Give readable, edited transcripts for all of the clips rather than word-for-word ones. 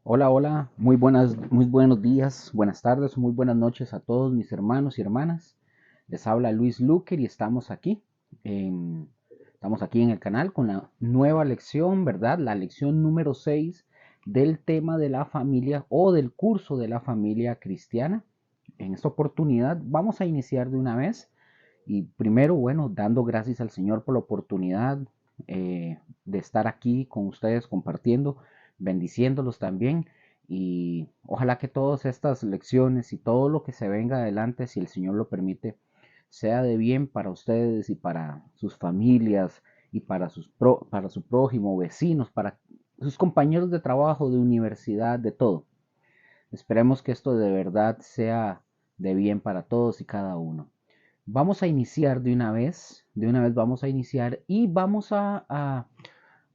Hola, hola, muy buenos días, buenas tardes, muy buenas noches a todos mis hermanos y hermanas. Les habla Luis Luker y en, estamos aquí en el canal con la nueva lección, ¿verdad? La lección número 6 del tema de la familia o del curso de la familia cristiana. En esta oportunidad vamos a iniciar de una vez y primero, bueno, dando gracias al Señor por la oportunidad de estar aquí con ustedes compartiendo, bendiciéndolos también. Y ojalá que todas estas lecciones y todo lo que se venga adelante, si el Señor lo permite, sea de bien para ustedes y para sus familias y para su prójimo, vecinos, para sus compañeros de trabajo, de universidad, de todo. Esperemos que esto de verdad sea de bien para todos y cada uno. Vamos a iniciar de una vez vamos a iniciar y vamos a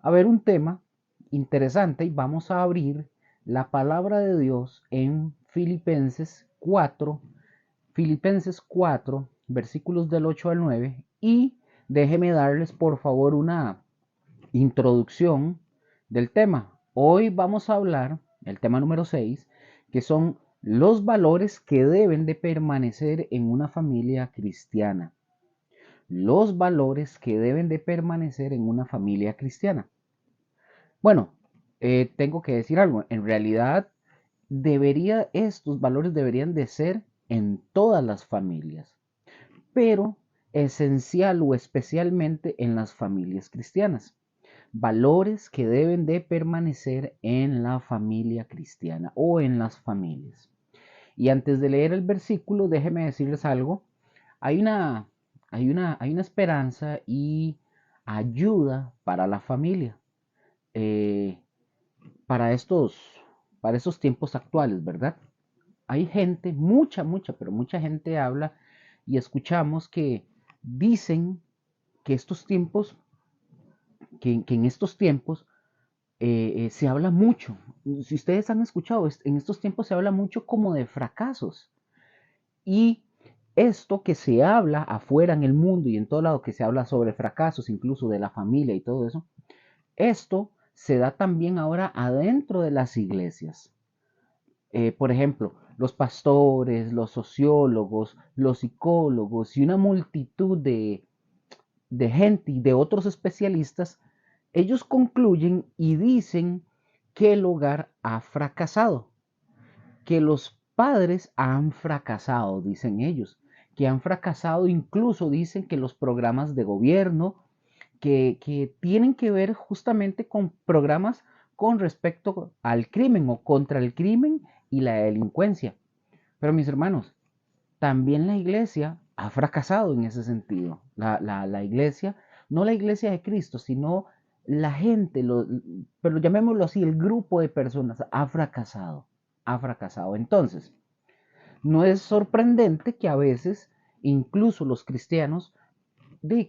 ver un tema interesante y vamos a abrir la palabra de Dios en Filipenses 4 versículos del 8 al 9 y déjeme darles por favor una introducción del tema. Hoy vamos a hablar, el tema número 6 que son los valores que deben de permanecer en una familia cristiana. Los valores que deben de permanecer en una familia cristiana. Bueno, tengo que decir algo. En realidad, estos valores deberían de ser en todas las familias, pero esencial o especialmente en las familias cristianas. Valores que deben de permanecer en la familia cristiana o en las familias. Y antes de leer el versículo, déjenme decirles algo. Hay una, hay una esperanza y ayuda para la familia, eh, para para estos tiempos actuales, ¿verdad? Hay gente, pero mucha gente habla y escuchamos que dicen que que en estos tiempos se habla mucho. Si ustedes han escuchado, en estos tiempos se habla mucho como de fracasos. Y esto que se habla afuera en el mundo y en todo lado, que se habla sobre fracasos, incluso de la familia y todo eso, esto se da también ahora adentro de las iglesias. Por ejemplo, los pastores, los sociólogos, los psicólogos y una multitud de gente y de otros especialistas, ellos concluyen y dicen que el hogar ha fracasado, que los padres han fracasado, dicen ellos, que han fracasado, incluso dicen que los programas de gobierno, que tienen que ver justamente con programas con respecto al crimen o contra el crimen y la delincuencia. Pero mis hermanos, también la iglesia ha fracasado en ese sentido. La iglesia, no la iglesia de Cristo, sino la gente, pero llamémoslo así, el grupo de personas ha fracasado. Ha fracasado. Entonces, no es sorprendente que a veces incluso los cristianos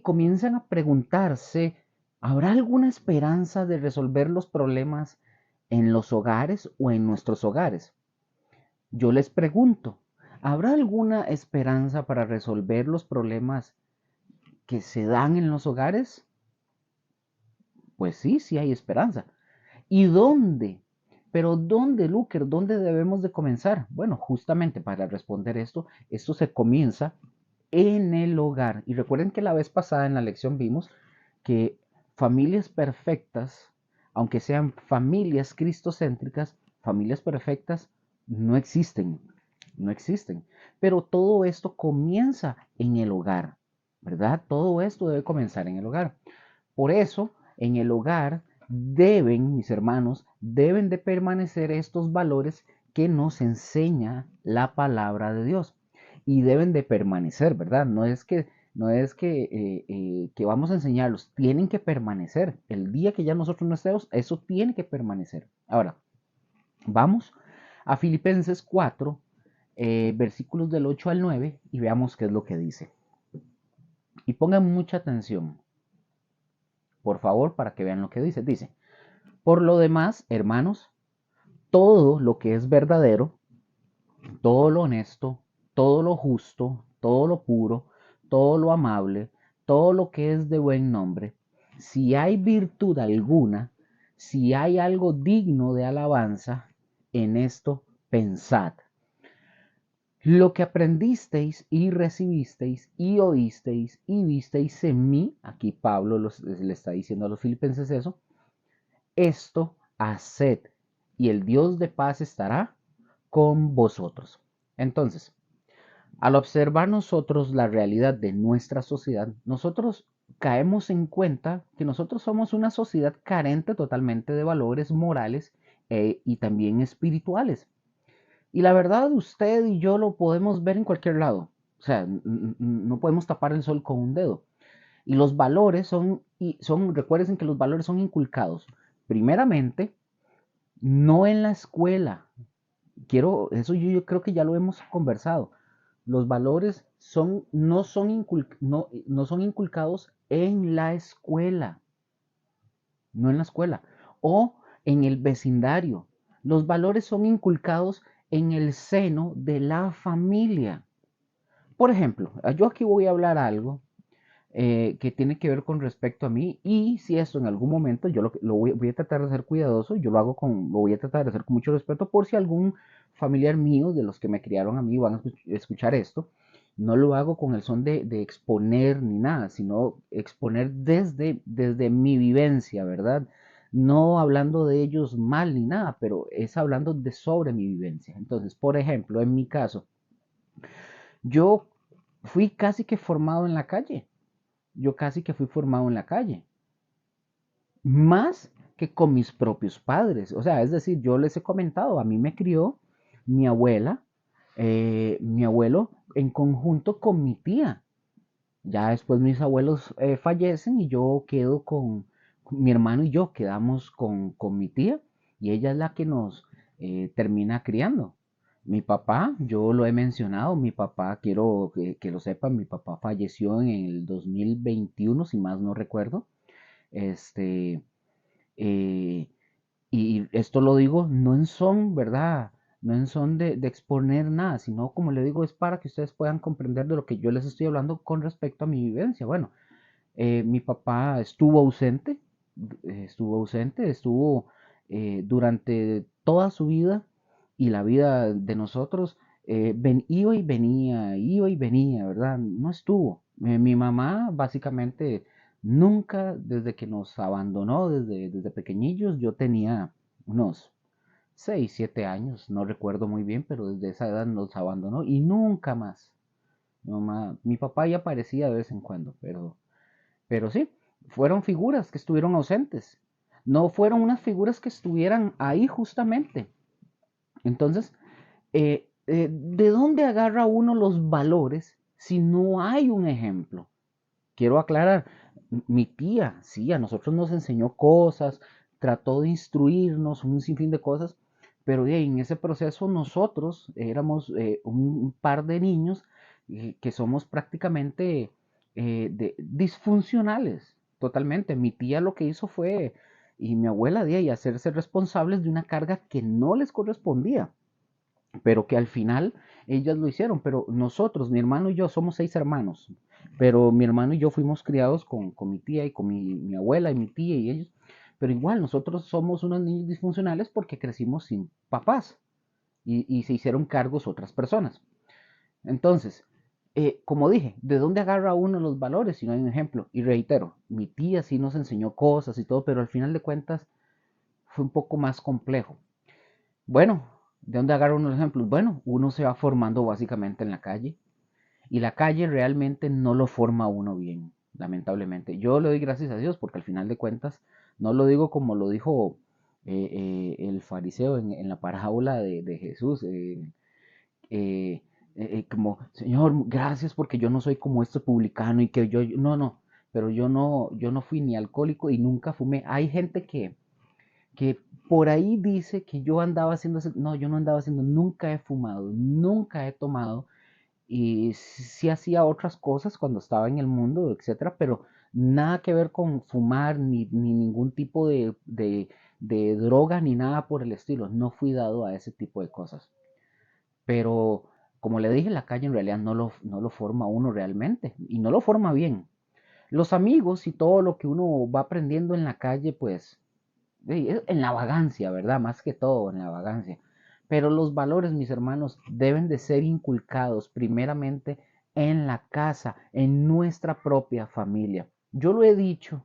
comienzan a preguntarse, ¿habrá alguna esperanza de resolver los problemas en los hogares o en nuestros hogares? Yo les pregunto, ¿habrá alguna esperanza para resolver los problemas que se dan en los hogares? Pues sí, sí hay esperanza. ¿Y dónde? Pero ¿dónde, Luker? ¿Dónde debemos de comenzar? Bueno, justamente para responder esto se comienza en el hogar. Y recuerden que la vez pasada en la lección vimos que familias perfectas, aunque sean familias cristocéntricas, familias perfectas no existen, no existen. Pero todo esto comienza en el hogar, ¿verdad? Todo esto debe comenzar en el hogar. Por eso, en el hogar mis hermanos, deben de permanecer estos valores que nos enseña la palabra de Dios. Y deben de permanecer, ¿verdad? No es que vamos a enseñarlos, tienen que permanecer. El día que ya nosotros no estemos, eso tiene que permanecer. Ahora, vamos a Filipenses 4, versículos del 8 al 9, y veamos qué es lo que dice. Y pongan mucha atención, por favor, para que vean lo que dice. Dice, por lo demás, hermanos, todo lo que es verdadero, todo lo honesto, todo lo justo, todo lo puro, todo lo amable, todo lo que es de buen nombre, si hay virtud alguna, si hay algo digno de alabanza, en esto pensad. Lo que aprendisteis y recibisteis y oísteis y visteis en mí, aquí Pablo le está diciendo a los filipenses eso, esto haced y el Dios de paz estará con vosotros. Entonces, al observar nosotros la realidad de nuestra sociedad, nosotros caemos en cuenta que nosotros somos una sociedad carente totalmente de valores morales y también espirituales. Y la verdad, usted y yo lo podemos ver en cualquier lado. O sea, no podemos tapar el sol con un dedo. Y los valores recuerden que los valores son inculcados, primeramente, no en la escuela. Eso yo creo que ya lo hemos conversado. Los valores no son inculcados en la escuela, no en la escuela, o en el vecindario. Los valores son inculcados en el seno de la familia. Por ejemplo, yo aquí voy a hablar algo que tiene que ver con respecto a mí y si esto en algún momento yo voy a tratar de ser cuidadoso, lo voy a tratar de hacer con mucho respeto por si algún familiar mío de los que me criaron a mí van a escuchar esto. No lo hago con el son de exponer ni nada, sino exponer desde mi vivencia, ¿verdad? No hablando de ellos mal ni nada, pero es hablando sobre mi vivencia. Entonces, por ejemplo, en mi caso, yo fui casi que formado en la calle. Yo casi que fui formado en la calle, más que con mis propios padres. O sea, es decir, yo les he comentado, a mí me crió mi abuela, mi abuelo en conjunto con mi tía. Ya después mis abuelos fallecen y yo quedo con mi hermano y yo quedamos con mi tía y ella es la que nos termina criando. Mi papá, yo lo he mencionado, mi papá, quiero que lo sepan, mi papá falleció en el 2021, si más no recuerdo. Este, eh, y esto lo digo no en son, ¿verdad? No en son de exponer nada, sino como le digo, es para que ustedes puedan comprender de lo que yo les estoy hablando con respecto a mi vivencia. Bueno, mi papá estuvo durante toda su vida y la vida de nosotros, iba y venía, ¿verdad? No estuvo. Mi mamá básicamente nunca, desde que nos abandonó, desde pequeñillos, yo tenía unos 6 7 años, no recuerdo muy bien, pero desde esa edad nos abandonó y nunca más. Mi papá ya aparecía de vez en cuando, pero sí, fueron figuras que estuvieron ausentes. No fueron unas figuras que estuvieran ahí justamente. Entonces, ¿de dónde agarra uno los valores si no hay un ejemplo? Quiero aclarar, mi tía, sí, a nosotros nos enseñó cosas, trató de instruirnos, un sinfín de cosas, pero en ese proceso nosotros éramos un par de niños que somos prácticamente disfuncionales, totalmente. Mi tía lo que hizo fue, y mi abuela, y hacerse responsables de una carga que no les correspondía, pero que al final ellas lo hicieron. Pero nosotros, mi hermano y yo, somos 6 hermanos, pero mi hermano y yo fuimos criados con mi tía y con mi abuela y mi tía y ellos, pero igual nosotros somos unos niños disfuncionales porque crecimos sin papás y se hicieron cargos otras personas. Entonces, como dije, ¿de dónde agarra uno los valores si no hay un ejemplo? Y reitero, mi tía sí nos enseñó cosas y todo, pero al final de cuentas fue un poco más complejo. Bueno, ¿de dónde agarra uno los ejemplos? Bueno, uno se va formando básicamente en la calle y la calle realmente no lo forma uno bien, lamentablemente. Yo le doy gracias a Dios porque al final de cuentas no lo digo como lo dijo el fariseo en la parábola de Jesús, como, Señor, gracias porque yo no soy como este publicano y que no, no, pero yo no fui ni alcohólico y nunca fumé. Hay gente que por ahí dice que yo andaba haciendo, no, yo no andaba haciendo, nunca he fumado, nunca he tomado y sí hacía otras cosas cuando estaba en el mundo, etcétera, pero nada que ver con fumar ni ningún tipo de droga ni nada por el estilo. No fui dado a ese tipo de cosas. Pero como le dije, la calle en realidad no lo forma uno realmente y no lo forma bien. Los amigos y todo lo que uno va aprendiendo en la calle, pues en la vagancia, ¿verdad? Más que todo en la vagancia. Pero los valores, mis hermanos, deben de ser inculcados primeramente en la casa, en nuestra propia familia. Yo lo he dicho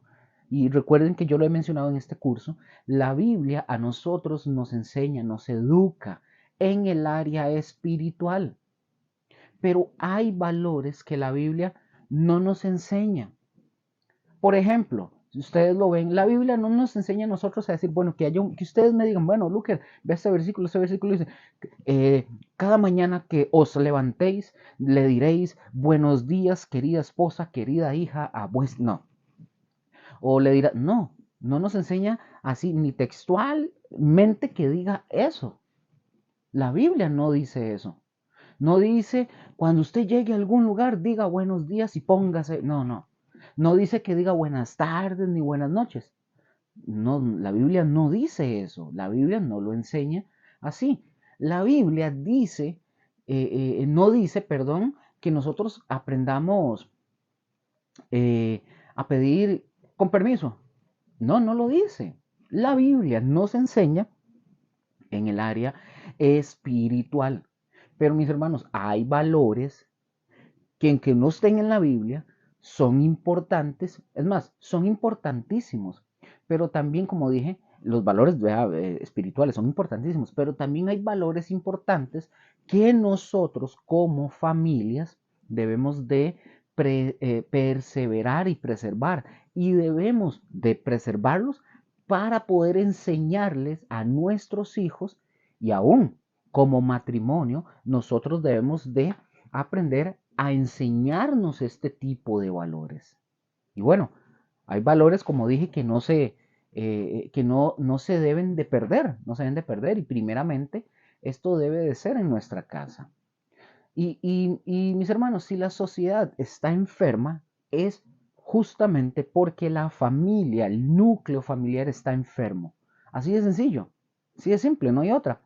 y recuerden que yo lo he mencionado en este curso, la Biblia a nosotros nos enseña, nos educa en el área espiritual, pero hay valores que la Biblia no nos enseña. Por ejemplo, si ustedes lo ven, la Biblia no nos enseña a nosotros a decir, bueno, que ustedes me digan, bueno, Luker, ve este versículo dice, cada mañana que os levantéis, le diréis, buenos días, querida esposa, querida hija, a vuestra... No, o le dirá, no, no nos enseña así, ni textualmente que diga eso. La Biblia no dice eso. No dice, cuando usted llegue a algún lugar, diga buenos días y póngase. No, no. No dice que diga buenas tardes ni buenas noches. No, la Biblia no dice eso. La Biblia no lo enseña así. La Biblia dice, no dice, perdón, que nosotros aprendamos eh, a pedir con permiso. No, no lo dice. La Biblia nos enseña en el área espiritual. Pero mis hermanos, hay valores que aunque no estén en la Biblia, son importantes, es más, son importantísimos, pero también, como dije, los valores espirituales son importantísimos, pero también hay valores importantes que nosotros como familias debemos de perseverar y preservar, y debemos de preservarlos para poder enseñarles a nuestros hijos y aún como matrimonio, nosotros debemos de aprender a enseñarnos este tipo de valores. Y bueno, hay valores, como dije, que no se deben de perder, no se deben de perder. Y primeramente, esto debe de ser en nuestra casa. Y mis hermanos, si la sociedad está enferma, es justamente porque la familia, el núcleo familiar está enfermo. Así de sencillo, así de simple, no hay otra.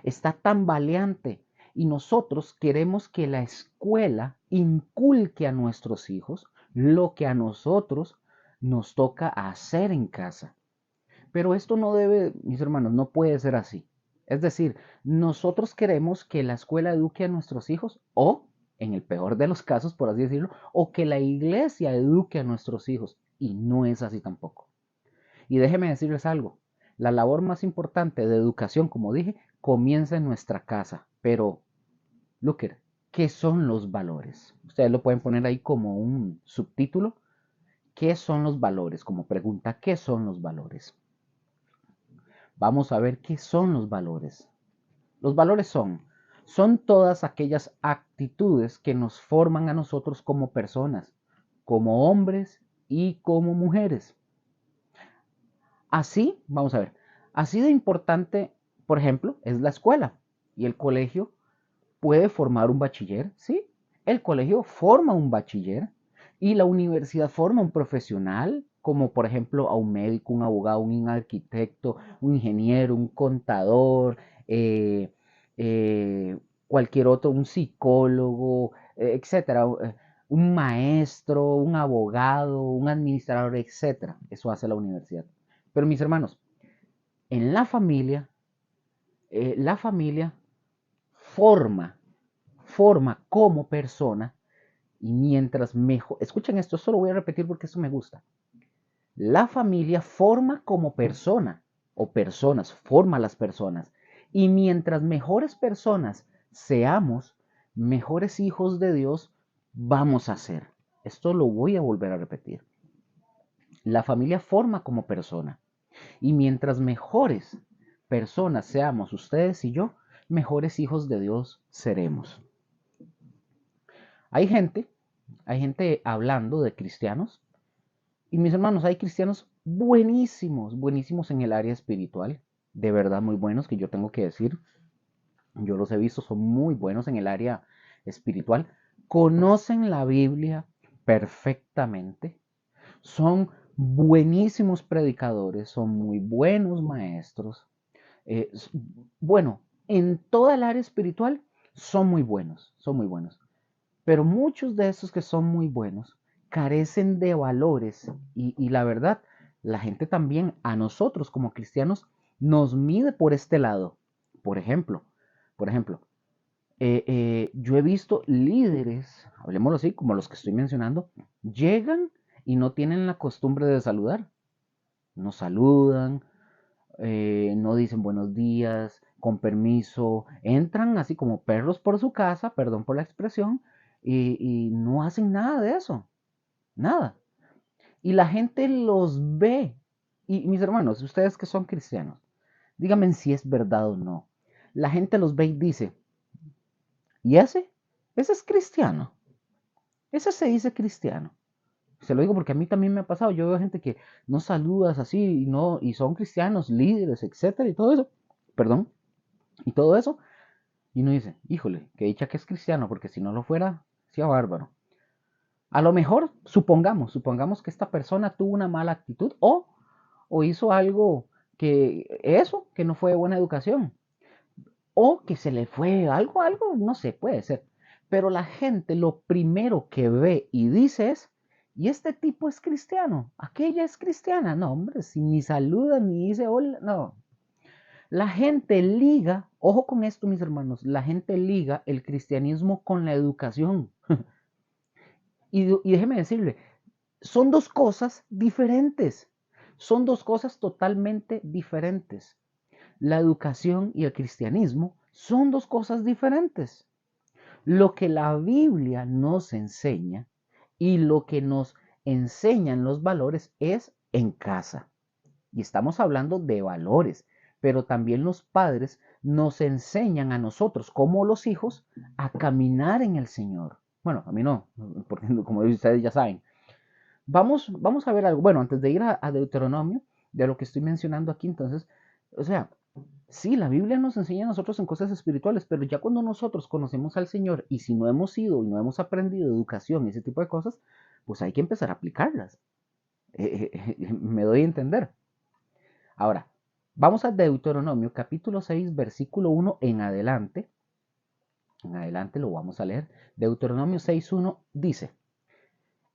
Está tambaleante y nosotros queremos que la escuela inculque a nuestros hijos lo que a nosotros nos toca hacer en casa. Pero esto no debe, mis hermanos, no puede ser así. Es decir, nosotros queremos que la escuela eduque a nuestros hijos o, en el peor de los casos, por así decirlo, o que la iglesia eduque a nuestros hijos. Y no es así tampoco. Y déjenme decirles algo. La labor más importante de educación, como dije, comienza en nuestra casa. Pero, Looker, ¿qué son los valores? Ustedes lo pueden poner ahí como un subtítulo. ¿Qué son los valores? Como pregunta, ¿qué son los valores? Vamos a ver qué son los valores. Los valores son todas aquellas actitudes que nos forman a nosotros como personas, como hombres y como mujeres. Así, vamos a ver, así de importante, por ejemplo, es la escuela y el colegio puede formar un bachiller, ¿sí? El colegio forma un bachiller y la universidad forma un profesional, como por ejemplo a un médico, un abogado, un arquitecto, un ingeniero, un contador, eh, eh, cualquier otro, un psicólogo, etcétera, un maestro, un abogado, un administrador, etcétera. Eso hace la universidad. Pero mis hermanos, en la familia forma como persona y mientras mejor, escuchen esto, solo voy a repetir porque esto me gusta. La familia forma como persona o personas, forma las personas y mientras mejores personas seamos, mejores hijos de Dios vamos a ser. Esto lo voy a volver a repetir. La familia forma como persona y mientras mejores personas seamos ustedes y yo, mejores hijos de Dios seremos. Hay gente, hay gente hablando de cristianos y mis hermanos, hay cristianos buenísimos, buenísimos en el área espiritual, de verdad muy buenos que yo tengo que decir. Yo los he visto, son muy buenos en el área espiritual, conocen la Biblia perfectamente, son buenísimos predicadores, son muy buenos maestros. Eh, bueno, en toda el área espiritual son muy buenos, son muy buenos. Pero muchos de esos que son muy buenos carecen de valores y la verdad, la gente también a nosotros como cristianos nos mide por este lado. Por ejemplo, Por ejemplo, yo he visto líderes, hablemoslo así, como los que estoy mencionando, llegan y no tienen la costumbre de saludar. No saludan, no dicen buenos días, con permiso, entran así como perros por su casa, perdón por la expresión, y no hacen nada de eso, nada. Y la gente los ve. Y mis hermanos, ustedes que son cristianos, díganme si es verdad o no. La gente los ve y dice, ¿y ese? Ese es cristiano. Ese se dice cristiano. Se lo digo porque a mí también me ha pasado. Yo veo gente que no saludas así y no y son cristianos, líderes, etcétera y todo eso. Perdón. Y todo eso. Y uno dice, híjole, que dicha que es cristiano, porque si no lo fuera, sea bárbaro. A lo mejor, supongamos que esta persona tuvo una mala actitud o hizo algo que no fue de buena educación. O que se le fue algo, no sé, puede ser. Pero la gente lo primero que ve y dice es, ¿y este tipo es cristiano? ¿Aquella es cristiana? No, hombre, si ni saluda ni dice hola, no. La gente liga, ojo con esto, mis hermanos, la gente liga el cristianismo con la educación. Y déjeme decirle, son dos cosas diferentes. Son dos cosas totalmente diferentes. La educación y el cristianismo son dos cosas diferentes. Lo que la Biblia nos enseña y lo que nos enseñan los valores es en casa. Y estamos hablando de valores, pero también los padres nos enseñan a nosotros, como los hijos, a caminar en el Señor. Bueno, a mí no, porque como ustedes ya saben. Vamos a ver algo. Bueno, antes de ir a Deuteronomio, de lo que estoy mencionando aquí, entonces, o sea, sí, la Biblia nos enseña a nosotros en cosas espirituales, pero ya cuando nosotros conocemos al Señor y si no hemos ido y no hemos aprendido educación y ese tipo de cosas, pues hay que empezar a aplicarlas. Me doy a entender. Ahora, vamos a Deuteronomio capítulo 6, versículo 1 en adelante. En adelante lo vamos a leer. Deuteronomio 6:1 dice,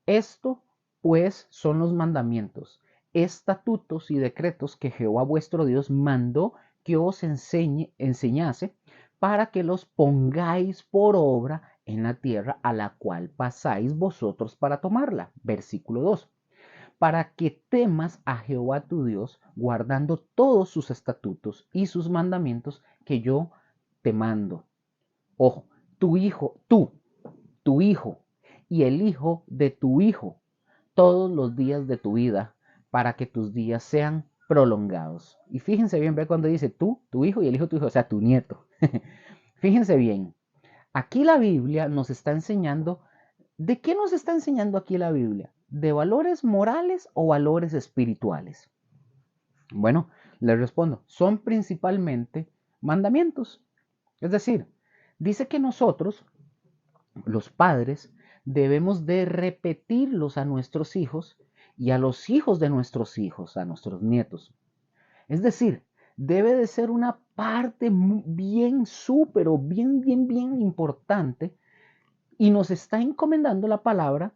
esto pues son los mandamientos, estatutos y decretos que Jehová vuestro Dios mandó que os enseñase para que los pongáis por obra en la tierra a la cual pasáis vosotros para tomarla. Versículo 2. Para que temas a Jehová tu Dios, guardando todos sus estatutos y sus mandamientos que yo te mando. Ojo, tu hijo y el hijo de tu hijo todos los días de tu vida para que tus días sean prolongados. Y fíjense bien, ve cuando dice tú, tu hijo y el hijo de tu hijo, o sea, tu nieto. Fíjense bien, aquí la Biblia nos está enseñando, ¿de qué nos está enseñando aquí la Biblia? ¿De valores morales o valores espirituales? Bueno, les respondo, son principalmente mandamientos. Es decir, dice que nosotros, los padres, debemos de repetirlos a nuestros hijos y a los hijos de nuestros hijos, a nuestros nietos. Es decir, debe de ser una parte bien súper o bien importante y nos está encomendando la palabra,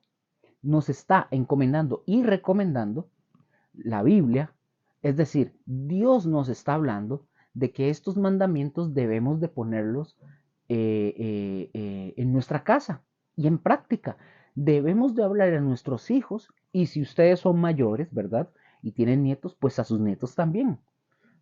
nos está encomendando y recomendando la Biblia. Es decir, Dios nos está hablando de que estos mandamientos debemos de ponerlos en nuestra casa y en práctica. Debemos de hablar a nuestros hijos y si ustedes son mayores, ¿verdad? Y tienen nietos, pues a sus nietos también.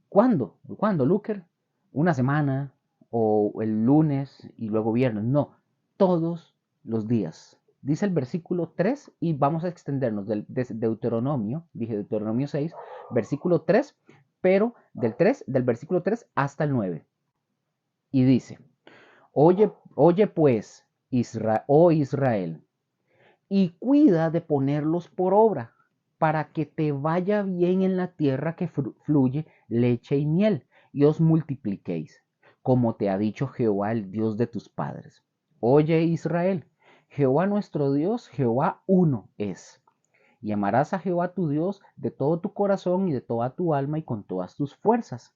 ¿Cuándo? ¿Cuándo, Luker? ¿Una semana o el lunes y luego viernes? No, todos los días. Dice el versículo 3 y vamos a extendernos del Deuteronomio, dije Deuteronomio 6, versículo 3, pero del versículo 3 hasta el 9. Y dice, oye pues, oh Israel, y cuida de ponerlos por obra, para que te vaya bien en la tierra que fluye leche y miel, y os multipliquéis, como te ha dicho Jehová, el Dios de tus padres. Oye Israel, Jehová nuestro Dios, Jehová uno es. Y amarás a Jehová tu Dios de todo tu corazón y de toda tu alma y con todas tus fuerzas.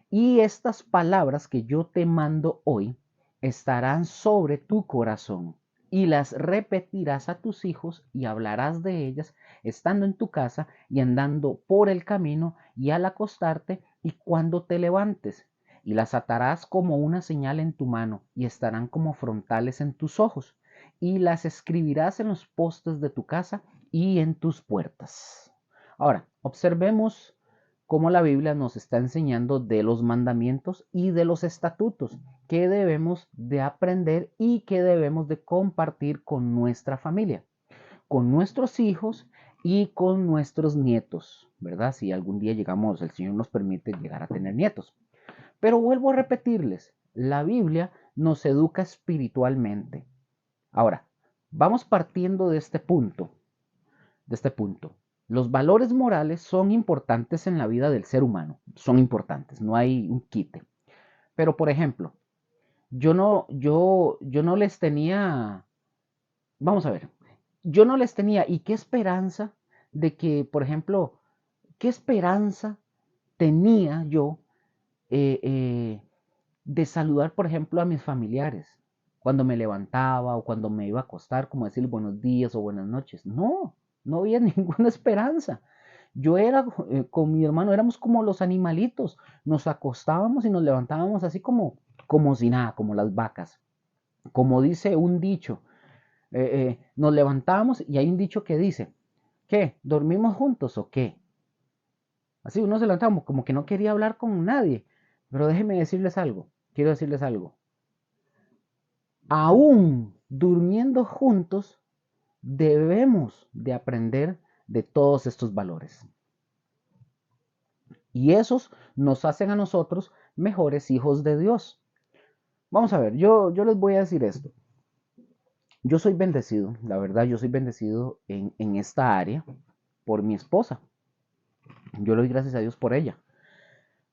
Y estas palabras que yo te mando hoy estarán sobre tu corazón y las repetirás a tus hijos y hablarás de ellas estando en tu casa y andando por el camino y al acostarte y cuando te levantes. y las atarás como una señal en tu mano y estarán como frontales en tus ojos y las escribirás en los postes de tu casa y en tus puertas. Ahora, observemos cómo la Biblia nos está enseñando de los mandamientos y de los estatutos que debemos de aprender y que debemos de compartir con nuestra familia, con nuestros hijos y con nuestros nietos, ¿verdad? Si algún día llegamos, el Señor nos permite llegar a tener nietos. Pero vuelvo a repetirles, la Biblia nos educa espiritualmente. Ahora, vamos partiendo de este punto, Los valores morales son importantes en la vida del ser humano, son importantes, no hay un quite. Pero, por ejemplo, yo no les tenía, vamos a ver, yo no les tenía, y qué esperanza de que, por ejemplo, qué esperanza tenía yo eh, eh, de saludar, por ejemplo, a mis familiares cuando me levantaba o cuando me iba a acostar, como decir buenos días o buenas noches. No, no había ninguna esperanza. Yo era con mi hermano, éramos como los animalitos. Nos acostábamos y nos levantábamos así como si nada, como las vacas. Como dice un dicho, nos levantábamos y hay un dicho que dice, ¿qué? ¿Dormimos juntos o qué? Así uno se levantaba como que no quería hablar con nadie. Pero déjenme decirles algo, quiero decirles algo. Aún durmiendo juntos, debemos de aprender de todos estos valores. Y esos nos hacen a nosotros mejores hijos de Dios. Vamos a ver, yo les voy a decir esto. Yo soy bendecido, la verdad, yo soy bendecido en esta área por mi esposa. Yo le doy gracias a Dios por ella.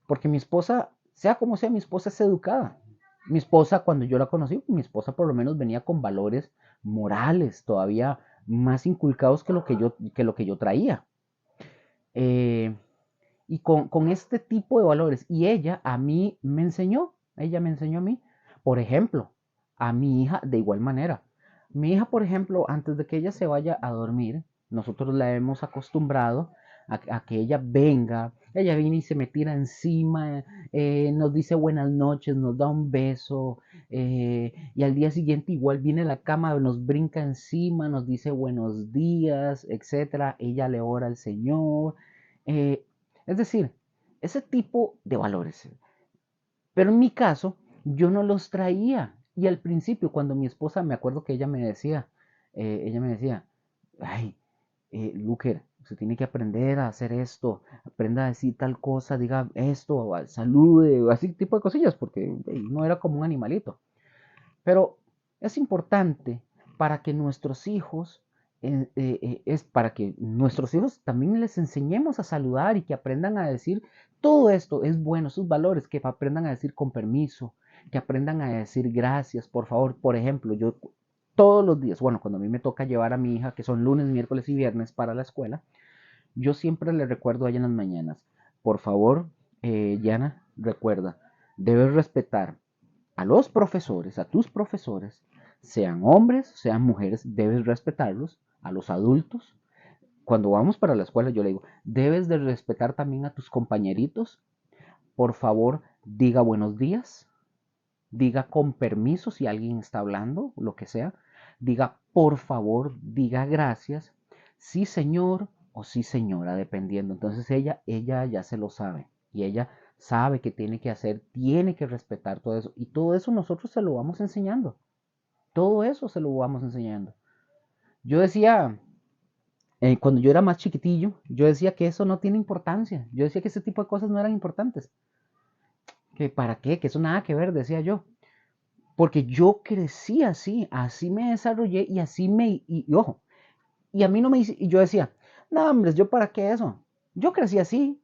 Porque mi esposa, sea como sea, mi esposa es educada. Mi esposa, cuando yo la conocí, mi esposa por lo menos venía con valores morales todavía más inculcados que lo que yo traía. Eh, y con este tipo de valores. Y ella me enseñó a mí, por ejemplo, a mi hija de igual manera. Mi hija, por ejemplo, antes de que ella se vaya a dormir, nosotros la hemos acostumbrado a que ella viene y se me tira encima, nos dice buenas noches, nos da un beso, y al día siguiente igual viene a la cama, nos brinca encima, nos dice buenos días, etcétera. Ella le ora al Señor. eh, es decir, ese tipo de valores. Pero en mi caso, yo no los traía. Y al principio, cuando mi esposa, me acuerdo que ella me decía, ay, Luker, usted tiene que aprender a hacer esto, aprenda a decir tal cosa, diga esto, salude, o así tipo de cosillas, porque no era como un animalito. Pero es importante para que nuestros hijos, es para que nuestros hijos también les enseñemos a saludar y que aprendan a decir todo esto es bueno, sus valores, que aprendan a decir con permiso, que aprendan a decir gracias, por favor. Por ejemplo, yo todos los días, bueno, cuando a mí me toca llevar a mi hija, que son lunes, miércoles y viernes para la escuela, yo siempre le recuerdo a ella en las mañanas, por favor, Yana, recuerda, debes respetar a los profesores, a tus profesores, sean hombres, sean mujeres, debes respetarlos, a los adultos. Cuando vamos para la escuela, yo le digo, debes de respetar también a tus compañeritos. Por favor, diga buenos días, diga con permiso si alguien está hablando, lo que sea. Diga por favor, diga gracias, sí señor o sí señora, dependiendo. Entonces ella ya se lo sabe y ella sabe que tiene que hacer, tiene que respetar todo eso. Y todo eso nosotros se lo vamos enseñando. Todo eso se lo vamos enseñando. Yo decía, cuando yo era más chiquitillo, yo decía que eso no tiene importancia. Yo decía que ese tipo de cosas no eran importantes. Que para qué, que eso nada que ver, decía yo. Porque yo crecí así, así me desarrollé y así y ojo, y a mí no me, y yo decía, no, hombre, ¿yo para qué eso? Yo crecí así,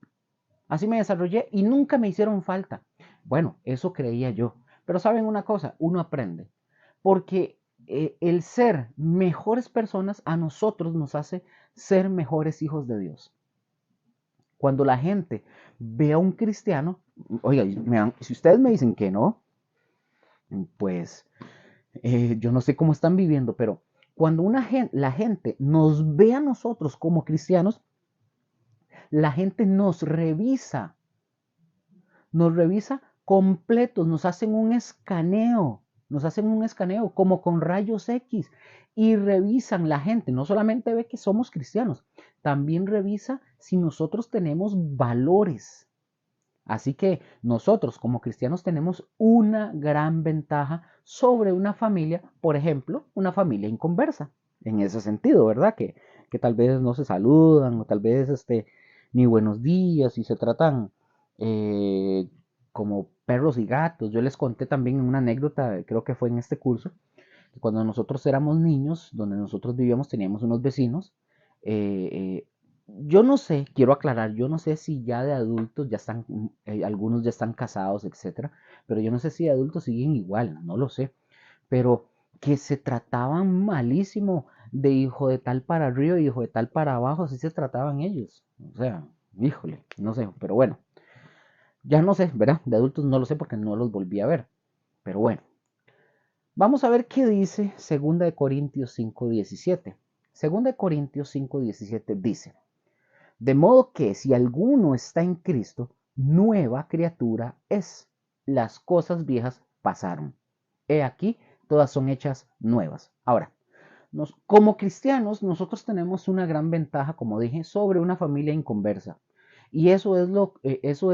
así me desarrollé y nunca me hicieron falta. Bueno, eso creía yo. Pero saben una cosa, uno aprende. Porque el ser mejores personas a nosotros nos hace ser mejores hijos de Dios. Cuando la gente ve a un cristiano, oiga, si ustedes me dicen que no, pues yo no sé cómo están viviendo, pero cuando la gente nos ve a nosotros como cristianos, la gente nos revisa completos, nos hacen un escaneo como con rayos X y revisan la gente, no solamente ve que somos cristianos, también revisa si nosotros tenemos valores. Así que nosotros como cristianos tenemos una gran ventaja sobre una familia, por ejemplo, una familia inconversa, en ese sentido, ¿verdad? Que tal vez no se saludan o tal vez ni buenos días y se tratan eh, como perros y gatos. Yo les conté también una anécdota, creo que fue en este curso, que cuando nosotros éramos niños, donde nosotros vivíamos, teníamos unos vecinos. eh, eh, yo no sé, quiero aclarar, yo no sé si ya de adultos ya están, algunos ya están casados, etcétera, pero yo no sé si de adultos siguen igual, no lo sé, pero que se trataban malísimo de hijo de tal para arriba y hijo de tal para abajo, así se trataban ellos. O sea, híjole, no sé, pero bueno, ya no sé, ¿verdad? De adultos no lo sé porque no los volví a ver, pero bueno. Vamos a ver qué dice 2 Corintios 5:17. 2 Corintios 5:17 dice: de modo que si alguno está en Cristo, nueva criatura es. Las cosas viejas pasaron. He aquí, todas son hechas nuevas. Ahora, como cristianos, nosotros tenemos una gran ventaja, como dije, sobre una familia inconversa. Y eso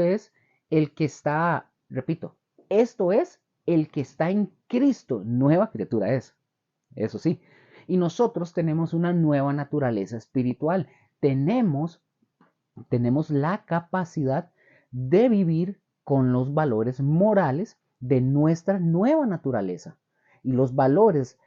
es el que está, repito, esto es el que está en Cristo, nueva criatura es. Eso sí. Y nosotros tenemos una nueva naturaleza espiritual. Tenemos tenemos la capacidad de vivir con los valores morales de nuestra nueva naturaleza. Y los valores,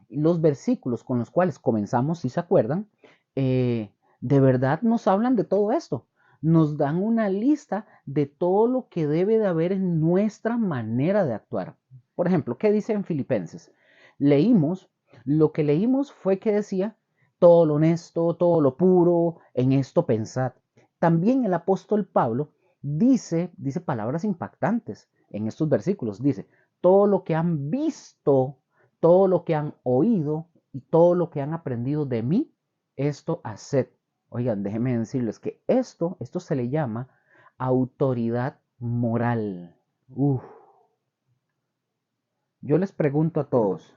los versículos con los cuales comenzamos, si se acuerdan, de verdad nos hablan de todo esto. Nos dan una lista de todo lo que debe de haber en nuestra manera de actuar. Por ejemplo, ¿qué dice en Filipenses? Leímos, lo que leímos fue que decía todo lo honesto, todo lo puro, en esto pensad. También el apóstol Pablo dice palabras impactantes en estos versículos. Dice, todo lo que han visto, todo lo que han oído y todo lo que han aprendido de mí, esto haced. Oigan, déjenme decirles que esto se le llama autoridad moral. Uf. Yo les pregunto a todos,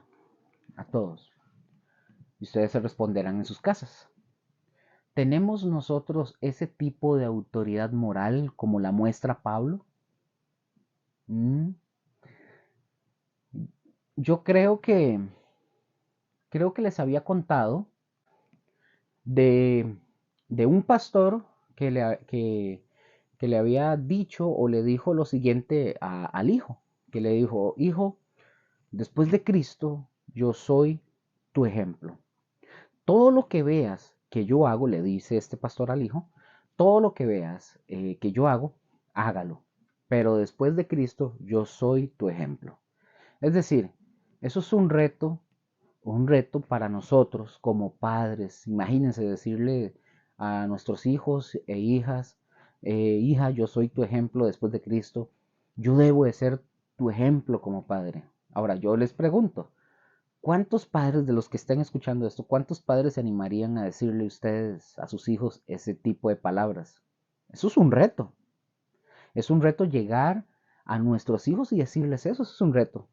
y ustedes se responderán en sus casas. ¿Tenemos nosotros ese tipo de autoridad moral como la muestra Pablo? Mm, Yo creo que les había contado de, de un pastor que le había dicho o le dijo lo siguiente al hijo, que le dijo: hijo, después de Cristo, yo soy tu ejemplo. Todo lo que veas que yo hago, le dice este pastor al hijo, todo lo que veas que yo hago, hágalo. Pero después de Cristo, yo soy tu ejemplo. Es decir, eso es un reto para nosotros como padres. Imagínense decirle a nuestros hijos e hijas, hija, yo soy tu ejemplo después de Cristo. Yo debo de ser tu ejemplo como padre. Ahora, yo les pregunto, ¿cuántos padres de los que estén escuchando esto, cuántos padres se animarían a decirle a ustedes, a sus hijos, ese tipo de palabras? Eso es un reto. Es un reto llegar a nuestros hijos y decirles eso, es un reto.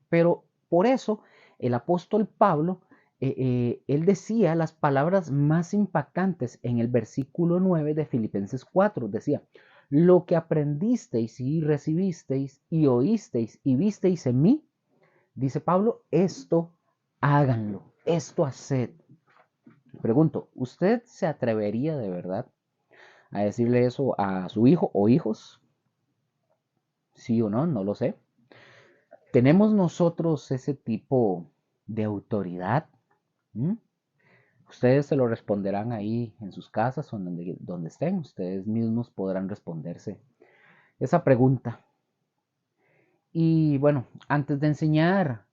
Pero por eso el apóstol Pablo, él decía las palabras más impactantes en el versículo 9 de Filipenses 4. Decía, lo que aprendisteis y recibisteis y oísteis y visteis en mí, dice Pablo, esto háganlo, esto haced. Pregunto, ¿usted se atrevería de verdad a decirle eso a su hijo o hijos? ¿Sí o no? No lo sé. ¿Tenemos nosotros ese tipo de autoridad? ¿Mm? Ustedes se lo responderán ahí en sus casas o donde estén. Ustedes mismos podrán responderse esa pregunta. Y bueno, antes de enseñar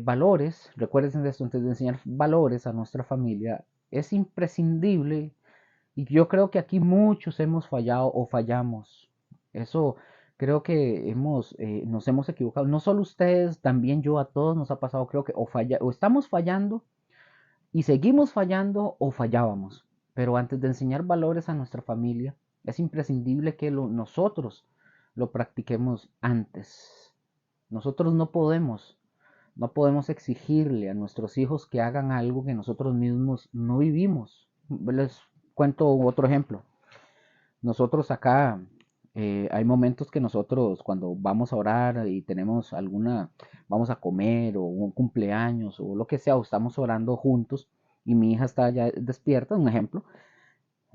valores, recuerden de esto, antes de enseñar valores a nuestra familia, es imprescindible, y yo creo que aquí muchos hemos fallado o fallamos. Eso creo que nos hemos equivocado. No solo ustedes, también yo, a todos nos ha pasado, creo que o estamos fallando y seguimos fallando o fallábamos. Pero antes de enseñar valores a nuestra familia, es imprescindible que nosotros lo practiquemos antes. Nosotros no podemos exigirle a nuestros hijos que hagan algo que nosotros mismos no vivimos. Les cuento otro ejemplo. Nosotros acá, hay momentos que nosotros cuando vamos a orar y tenemos vamos a comer o un cumpleaños o lo que sea, o estamos orando juntos y mi hija está ya despierta, un ejemplo,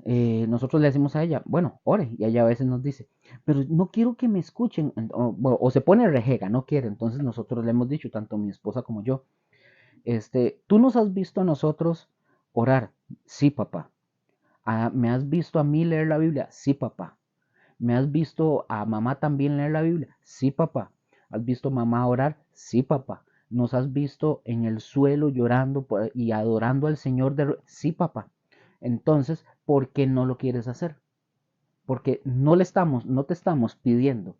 nosotros le decimos a ella, bueno, ore, y ella a veces nos dice, pero no quiero que me escuchen, o se pone rejega, no quiere, entonces nosotros le hemos dicho, tanto mi esposa como yo, tú nos has visto a nosotros orar, sí, papá. ¿Me has visto a mí leer la Biblia? Sí, papá. ¿Me has visto a mamá también leer la Biblia? Sí, papá. ¿Has visto a mamá orar? Sí, papá. ¿Nos has visto en el suelo llorando y adorando al Señor? Sí, papá. Entonces, ¿por qué no lo quieres hacer? Porque no te estamos pidiendo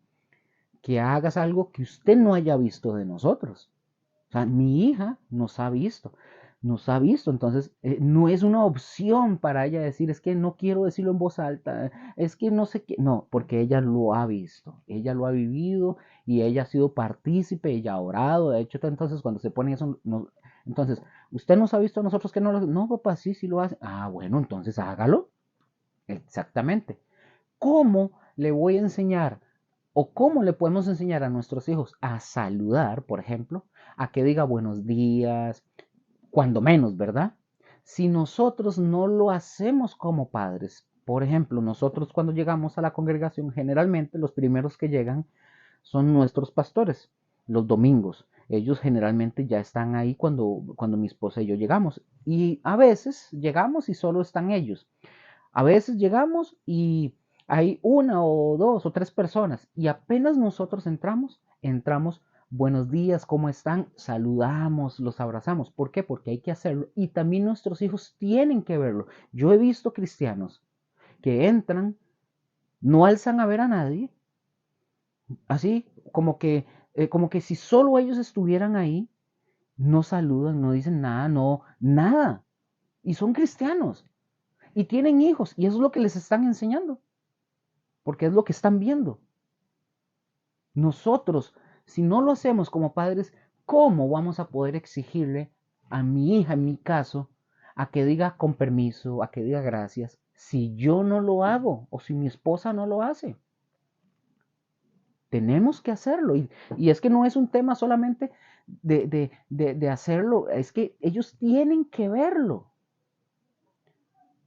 que hagas algo que usted no haya visto de nosotros. O sea, mi hija nos ha visto, entonces no es una opción para ella decir, es que no quiero decirlo en voz alta, es que no sé qué, no, porque ella lo ha visto, ella lo ha vivido y ella ha sido partícipe, ella ha orado, de hecho, entonces cuando se pone eso, no, entonces, ¿usted nos ha visto a nosotros que no lo, no, papá, sí, sí lo hace, ah, bueno, entonces hágalo, exactamente. ¿Cómo le voy a enseñar o cómo le podemos enseñar a nuestros hijos a saludar, por ejemplo, a que diga buenos días, cuando menos, ¿verdad? Si nosotros no lo hacemos como padres, por ejemplo, nosotros cuando llegamos a la congregación, generalmente los primeros que llegan son nuestros pastores, los domingos. Ellos generalmente ya están ahí cuando mi esposa y yo llegamos. Y a veces llegamos y solo están ellos. A veces llegamos y hay una o dos o tres personas y apenas nosotros entramos, buenos días, ¿cómo están? Saludamos, los abrazamos. ¿Por qué? Porque hay que hacerlo y también nuestros hijos tienen que verlo. Yo he visto cristianos que entran, no alzan a ver a nadie, así como que si solo ellos estuvieran ahí, no saludan, no dicen nada, no, nada. Y son cristianos y tienen hijos y eso es lo que les están enseñando. Porque es lo que están viendo. Nosotros, si no lo hacemos como padres, ¿cómo vamos a poder exigirle a mi hija, en mi caso, a que diga con permiso, a que diga gracias, si yo no lo hago o si mi esposa no lo hace? Tenemos que hacerlo. Y es que no es un tema solamente de hacerlo, es que ellos tienen que verlo.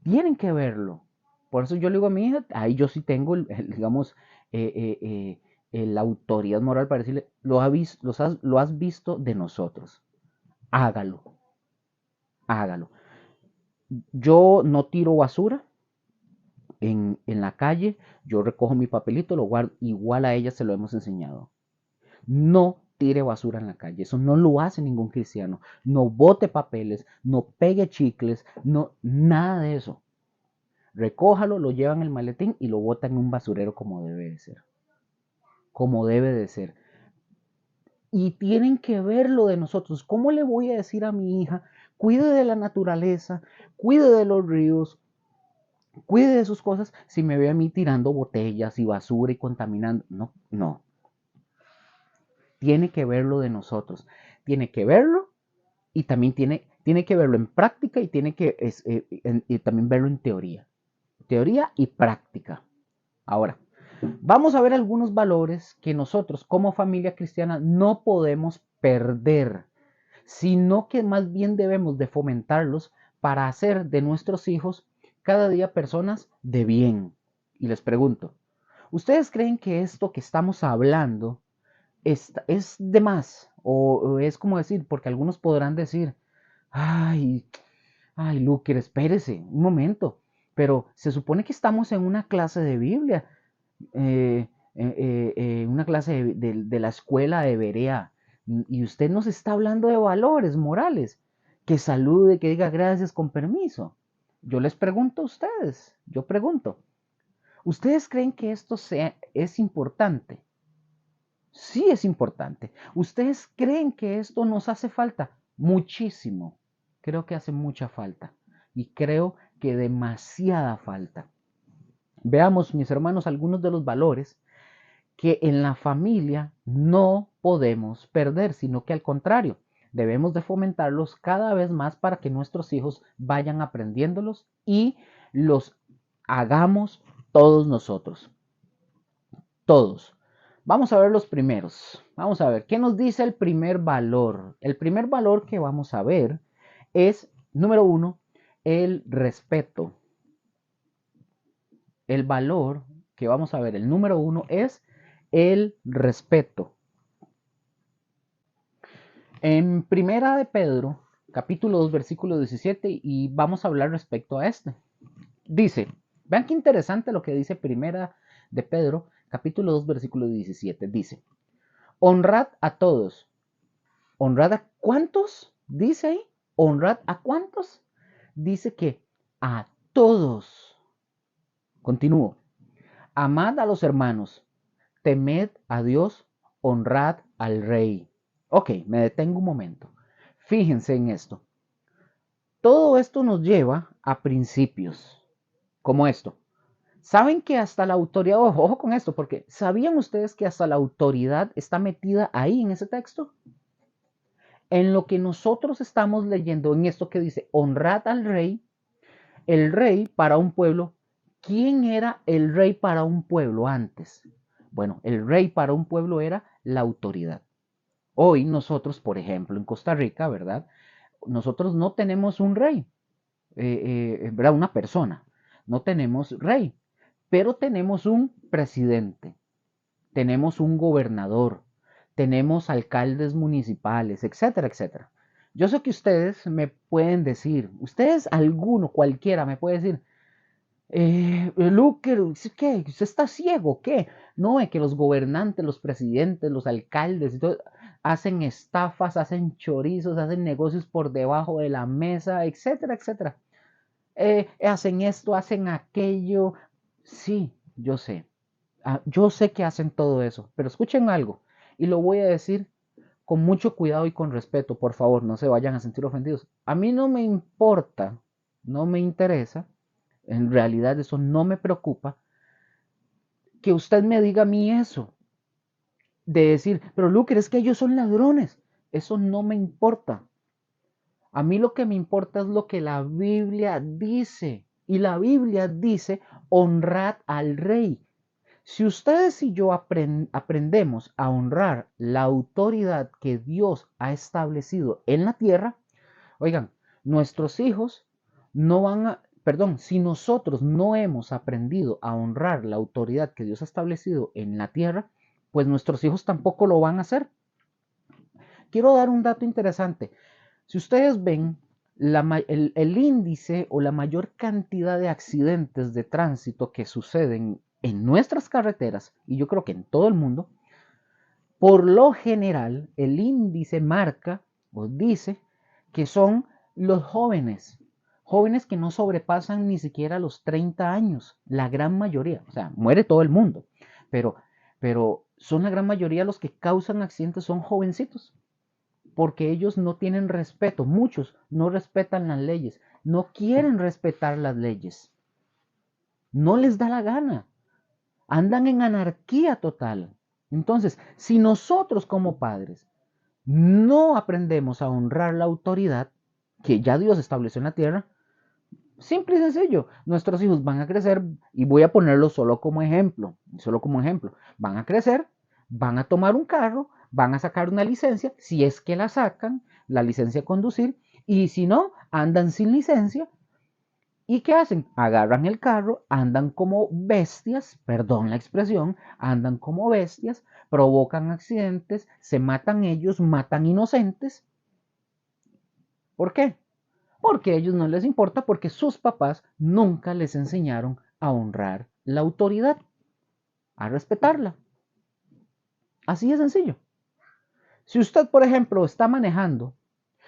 Tienen que verlo. Por eso yo le digo a mi hija, ahí yo sí tengo, digamos, la autoridad moral para decirle, lo has visto de nosotros, hágalo, hágalo. Yo no tiro basura en la calle, yo recojo mi papelito, lo guardo, igual a ella se lo hemos enseñado. No tire basura en la calle, eso no lo hace ningún cristiano. No bote papeles, no pegue chicles, no, nada de eso. Recójalo, lo lleva en el maletín y lo bota en un basurero como debe de ser. Como debe de ser. Y tienen que verlo de nosotros. ¿Cómo le voy a decir a mi hija, cuide de la naturaleza, cuide de los ríos, cuide de sus cosas, si me ve a mí tirando botellas y basura y contaminando? No, no. Tiene que verlo de nosotros. Tiene que verlo y también tiene que verlo en práctica y tiene que y también verlo en teoría. Teoría y práctica. Ahora, vamos a ver algunos valores que nosotros como familia cristiana no podemos perder, sino que más bien debemos de fomentarlos para hacer de nuestros hijos cada día personas de bien. Y les pregunto, ¿ustedes creen que esto que estamos hablando es de más? O es como decir, porque algunos podrán decir, ay, ay, Luker, espérese un momento, pero se supone que estamos en una clase de Biblia una clase de la escuela de Berea y usted nos está hablando de valores morales, que salude, que diga gracias con permiso. Yo les pregunto a ustedes, yo pregunto, ¿ustedes creen que es importante? Sí es importante. ¿Ustedes creen que esto nos hace falta? Muchísimo. Creo que hace mucha falta y creo que demasiada falta. Veamos, mis hermanos, algunos de los valores que en la familia no podemos perder, sino que al contrario, debemos de fomentarlos cada vez más para que nuestros hijos vayan aprendiéndolos y los hagamos todos nosotros, todos. Vamos a ver los primeros. Vamos a ver, ¿qué nos dice el primer valor? El primer valor que vamos a ver es, número uno, el respeto. El valor que vamos a ver, el número uno, es el respeto. En Primera de Pedro, capítulo 2, versículo 17, y vamos a hablar respecto a este. Dice, vean qué interesante lo que dice Primera de Pedro, capítulo 2, versículo 17. Dice, honrad a todos. ¿Honrad a cuántos? Dice ahí, honrad a cuántos. Dice que a todos. Continúo. Amad a los hermanos, temed a Dios, honrad al rey. Ok, me detengo un momento. Fíjense en esto. Todo esto nos lleva a principios, como esto. ¿Saben que hasta la autoridad, ojo con esto, porque ¿sabían ustedes que hasta la autoridad está metida ahí en ese texto? En lo que nosotros estamos leyendo, en esto que dice, honrad al rey, el rey para un pueblo. ¿Quién era el rey para un pueblo antes? Bueno, el rey para un pueblo era la autoridad. Hoy nosotros, por ejemplo, en Costa Rica, ¿verdad? Nosotros no tenemos un rey, ¿verdad? Una persona. No tenemos rey, pero tenemos un presidente, tenemos un gobernador, tenemos alcaldes municipales, etcétera, etcétera. Yo sé que ustedes me pueden decir, ustedes, alguno, cualquiera, me puede decir, Luque, ¿qué? ¿Usted está ciego? ¿Qué? No, es que los gobernantes, los presidentes, los alcaldes y todo, hacen estafas, hacen chorizos, hacen negocios por debajo de la mesa, etcétera, etcétera. Hacen esto, hacen aquello. Sí, yo sé. Yo sé que hacen todo eso, pero escuchen algo, y lo voy a decir con mucho cuidado y con respeto, por favor, no se vayan a sentir ofendidos. A mí no me importa, no me interesa, en realidad eso no me preocupa, que usted me diga a mí eso, de decir, pero Luker, es que ellos son ladrones. Eso no me importa. A mí lo que me importa es lo que la Biblia dice. Y la Biblia dice, honrad al rey. Si ustedes y yo aprendemos a honrar la autoridad que Dios ha establecido en la tierra, oigan, nuestros hijos no van a, perdón, si nosotros no hemos aprendido a honrar la autoridad que Dios ha establecido en la tierra, pues nuestros hijos tampoco lo van a hacer. Quiero dar un dato interesante. Si ustedes ven el índice o la mayor cantidad de accidentes de tránsito que suceden en nuestras carreteras, y yo creo que en todo el mundo, por lo general el índice marca o dice que son los jóvenes, jóvenes que no sobrepasan ni siquiera los 30 años, la gran mayoría, o sea, muere todo el mundo, pero, pero son la gran mayoría los que causan accidentes, son jovencitos porque ellos no tienen respeto, muchos no respetan las leyes, no quieren respetar las leyes, no les da la gana, andan en anarquía total. Entonces, si nosotros como padres no aprendemos a honrar la autoridad que ya Dios estableció en la tierra, simple y sencillo, nuestros hijos van a crecer, y voy a ponerlo solo como ejemplo, van a crecer, van a tomar un carro, van a sacar una licencia, si es que la sacan, la licencia de conducir, y si no, andan sin licencia. ¿Y qué hacen? Agarran el carro, andan como bestias, perdón la expresión, andan como bestias, provocan accidentes, se matan ellos, matan inocentes. ¿Por qué? Porque a ellos no les importa, porque sus papás nunca les enseñaron a honrar la autoridad, a respetarla. Así de sencillo. Si usted, por ejemplo, está manejando,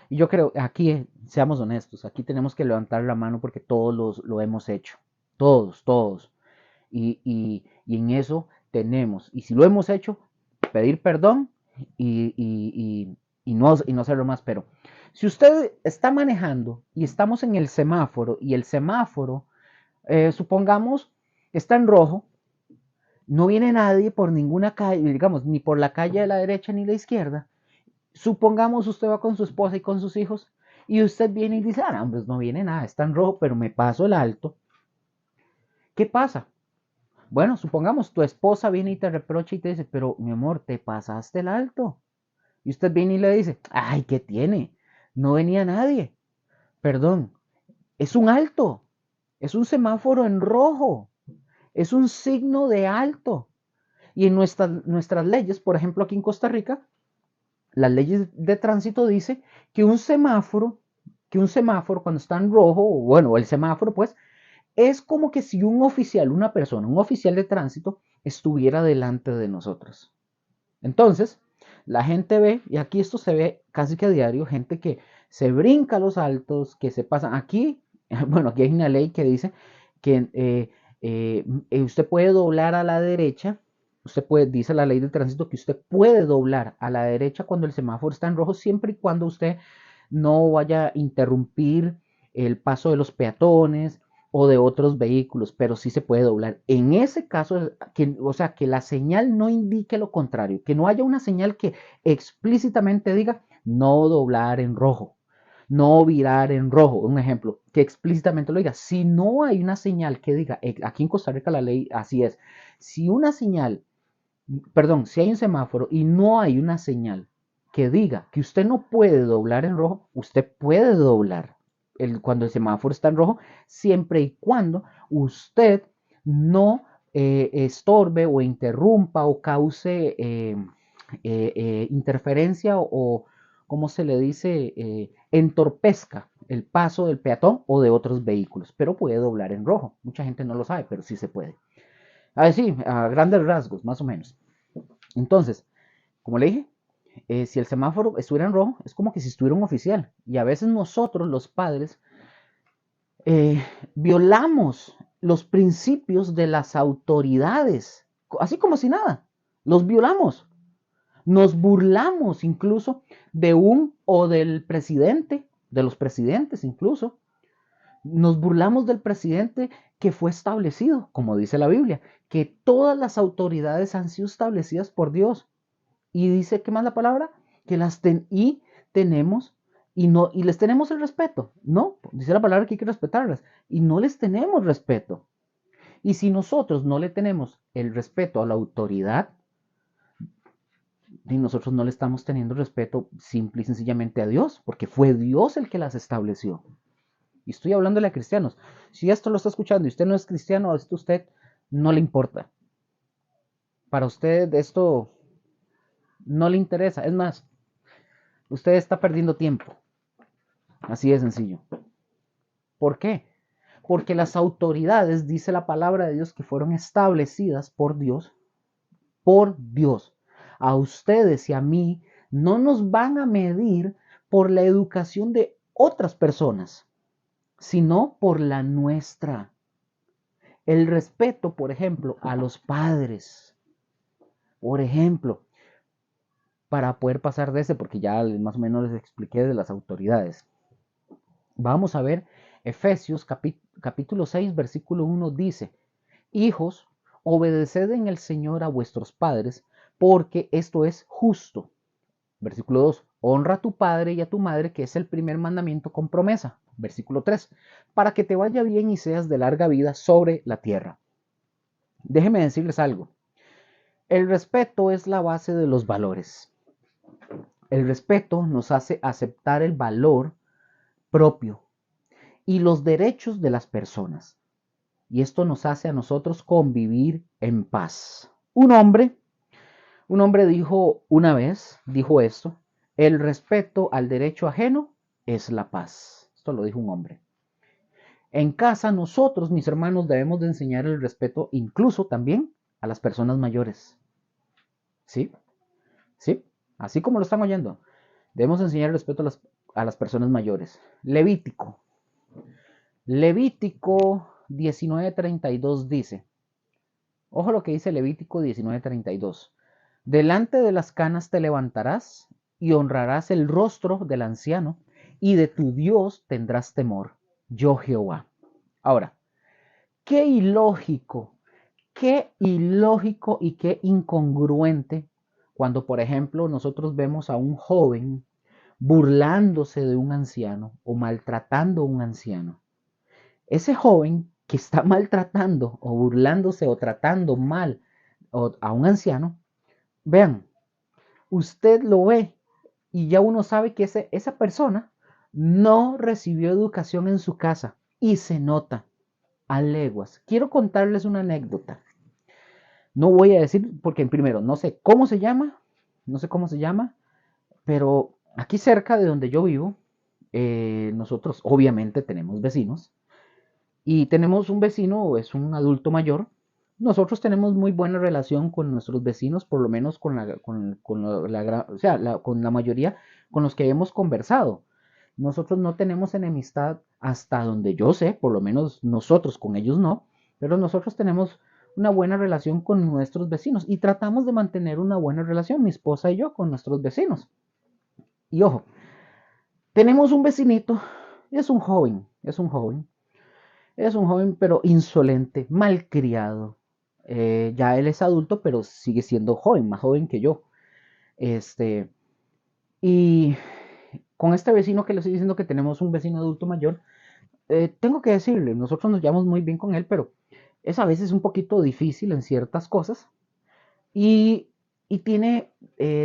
y yo creo, aquí, seamos honestos, aquí tenemos que levantar la mano porque todos lo hemos hecho. Todos, todos. Y en eso tenemos, y si lo hemos hecho, pedir perdón y no hacerlo más. Pero si usted está manejando y estamos en el semáforo y el semáforo, supongamos, está en rojo, no viene nadie por ninguna calle, digamos, ni por la calle de la derecha ni la izquierda. Supongamos usted va con su esposa y con sus hijos y usted viene y dice, ah, no, pues no viene nada, está en rojo, pero me paso el alto. ¿Qué pasa? Bueno, supongamos tu esposa viene y te reprocha y te dice, pero mi amor, te pasaste el alto. Y usted viene y le dice, ay, ¿qué tiene? No venía nadie. Perdón, es un alto, es un semáforo en rojo, es un signo de alto. Y en nuestras leyes, por ejemplo, aquí en Costa Rica, las leyes de tránsito dice que un semáforo cuando está en rojo, o bueno, el semáforo, pues, es como que si un oficial, una persona, un oficial de tránsito, estuviera delante de nosotros. Entonces, la gente ve, y aquí esto se ve casi que a diario, gente que se brinca los altos, que se pasan. Aquí, bueno, aquí hay una ley que dice que usted puede doblar a la derecha. Usted puede, dice la ley de tránsito, que usted puede doblar a la derecha cuando el semáforo está en rojo, siempre y cuando usted no vaya a interrumpir el paso de los peatones o de otros vehículos, pero sí se puede doblar. En ese caso, o sea, que la señal no indique lo contrario, que no haya una señal que explícitamente diga no doblar en rojo, no virar en rojo, un ejemplo, que explícitamente lo diga. Si no hay una señal que diga, aquí en Costa Rica la ley así es, si una señal, perdón, si hay un semáforo y no hay una señal que diga que usted no puede doblar en rojo, usted puede doblar cuando el semáforo está en rojo, siempre y cuando usted no estorbe o interrumpa o cause interferencia o, ¿cómo se le dice? Entorpezca el paso del peatón o de otros vehículos, pero puede doblar en rojo. Mucha gente no lo sabe, pero sí se puede. A ver, sí, a grandes rasgos, más o menos. Entonces, como le dije, si el semáforo estuviera en rojo, es como que si estuviera un oficial. Y a veces nosotros, los padres, eh, violamos los principios de las autoridades, así como si nada. Los violamos. Nos burlamos incluso de un o del presidente, de los presidentes incluso. Nos burlamos del presidente que fue establecido, como dice la Biblia, que todas las autoridades han sido establecidas por Dios. Y dice, ¿qué más la palabra? Que y tenemos, y les tenemos el respeto. No, dice la palabra que hay que respetarlas. Y no les tenemos respeto. Y si nosotros no le tenemos el respeto a la autoridad, y nosotros no le estamos teniendo respeto simple y sencillamente a Dios, porque fue Dios el que las estableció. Y estoy hablándole a cristianos. Si esto lo está escuchando y usted no es cristiano, esto a usted no le importa. Para usted esto no le interesa. Es más, usted está perdiendo tiempo. Así de sencillo. ¿Por qué? Porque las autoridades, dice la palabra de Dios, que fueron establecidas por Dios, por Dios. A ustedes y a mí no nos van a medir por la educación de otras personas, sino por la nuestra. El respeto, por ejemplo, a los padres. Por ejemplo, para poder pasar de ese, porque ya más o menos les expliqué de las autoridades. Vamos a ver Efesios capítulo 6, versículo 1 dice, hijos, obedeced en el Señor a vuestros padres, porque esto es justo. Versículo 2, honra a tu padre y a tu madre, que es el primer mandamiento con promesa. Versículo 3, para que te vaya bien y seas de larga vida sobre la tierra. Déjenme decirles algo. El respeto es la base de los valores. El respeto nos hace aceptar el valor propio y los derechos de las personas. Y esto nos hace a nosotros convivir en paz. Un hombre dijo una vez, dijo esto, el respeto al derecho ajeno es la paz. Esto lo dijo un hombre. En casa nosotros, mis hermanos, debemos de enseñar el respeto incluso también a las personas mayores. ¿Sí? ¿Sí? Así como lo están oyendo. Debemos enseñar el respeto a las personas mayores. Levítico 19:32 dice, ojo lo que dice Levítico 19:32. Delante de las canas te levantarás y honrarás el rostro del anciano y de tu Dios tendrás temor, yo Jehová. Ahora, qué ilógico, qué ilógico y qué incongruente cuando, por ejemplo, nosotros vemos a un joven burlándose de un anciano o maltratando a un anciano. Ese joven que está maltratando o burlándose o tratando mal a un anciano, vean, usted lo ve y ya uno sabe que esa persona no recibió educación en su casa y se nota a leguas. Quiero contarles una anécdota. No voy a decir porque primero no sé cómo se llama, no sé cómo se llama, pero aquí cerca de donde yo vivo, nosotros obviamente tenemos vecinos y tenemos un vecino, es un adulto mayor. Nosotros tenemos muy buena relación con nuestros vecinos, por lo menos o sea, con la mayoría con los que hemos conversado. Nosotros no tenemos enemistad hasta donde yo sé, por lo menos nosotros con ellos no, pero nosotros tenemos una buena relación con nuestros vecinos y tratamos de mantener una buena relación, mi esposa y yo, con nuestros vecinos. Y ojo, tenemos un vecinito, es un joven, pero insolente, malcriado. Ya él es adulto, pero sigue siendo joven, más joven que yo. Este, y con este vecino que le estoy diciendo que tenemos un vecino adulto mayor, tengo que decirle, nosotros nos llevamos muy bien con él, pero es a veces un poquito difícil en ciertas cosas y, y tiene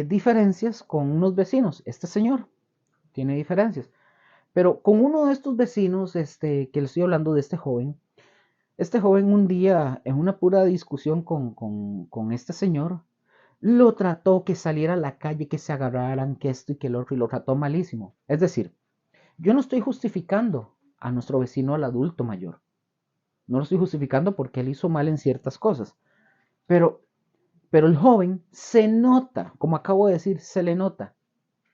diferencias con unos vecinos. Este señor tiene diferencias, pero con uno de estos vecinos, que le estoy hablando de este joven un día, en una pura discusión con este señor, lo trató que saliera a la calle, que se agarraran, que esto y que el otro, y lo trató malísimo. Es decir, yo no estoy justificando a nuestro vecino, al adulto mayor. No lo estoy justificando porque él hizo mal en ciertas cosas. Pero, pero el joven se nota, como acabo de decir, se le nota.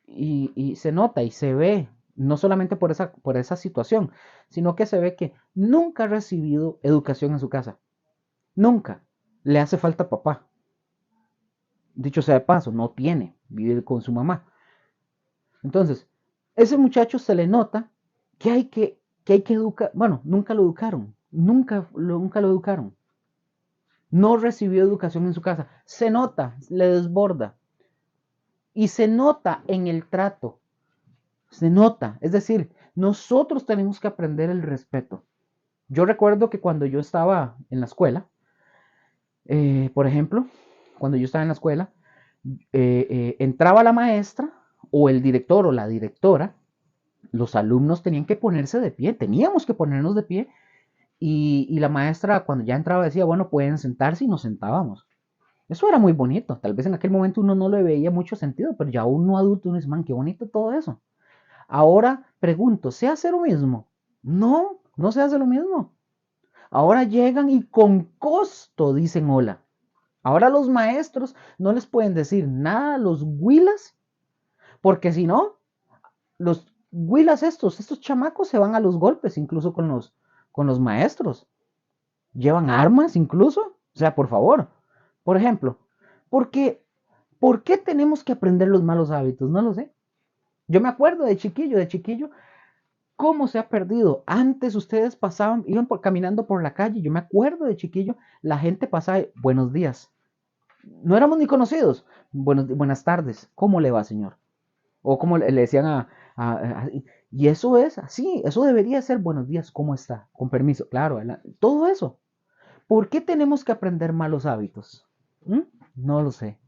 Y se nota y se ve, no solamente por esa situación, sino que se ve que nunca ha recibido educación en su casa. Nunca. Le hace falta papá. Dicho sea de paso, no tiene, vive con su mamá. Entonces, ese muchacho se le nota que hay que educar, bueno, nunca lo educaron, nunca lo educaron. No recibió educación en su casa. Se nota, le desborda. Y se nota en el trato. Se nota. Es decir, nosotros tenemos que aprender el respeto. Yo recuerdo que cuando yo estaba en la escuela, por ejemplo, cuando yo estaba en la escuela, entraba la maestra o el director o la directora, los alumnos tenían que ponerse de pie, teníamos que ponernos de pie y la maestra cuando ya entraba decía, bueno, pueden sentarse y nos sentábamos. Eso era muy bonito, tal vez en aquel momento uno no le veía mucho sentido, pero ya uno adulto uno dice, man, qué bonito todo eso. Ahora pregunto, ¿se hace lo mismo? No, no se hace lo mismo. Ahora llegan y con costo dicen hola. Ahora los maestros no les pueden decir nada a los huilas, porque si no, los huilas estos chamacos se van a los golpes, incluso con los maestros. Llevan armas incluso. O sea, por favor. Por ejemplo, ¿por qué, ¿por qué tenemos que aprender los malos hábitos? No lo sé. Yo me acuerdo de chiquillo, cómo se ha perdido. Antes ustedes pasaban, caminando por la calle. Yo me acuerdo de chiquillo, la gente pasaba, buenos días. No éramos ni conocidos. Buenas tardes. ¿Cómo le va, señor? O como le decían y eso es así, eso debería ser buenos días, ¿cómo está? Con permiso, claro, todo eso. ¿Por qué tenemos que aprender malos hábitos? ¿Mm? No lo sé.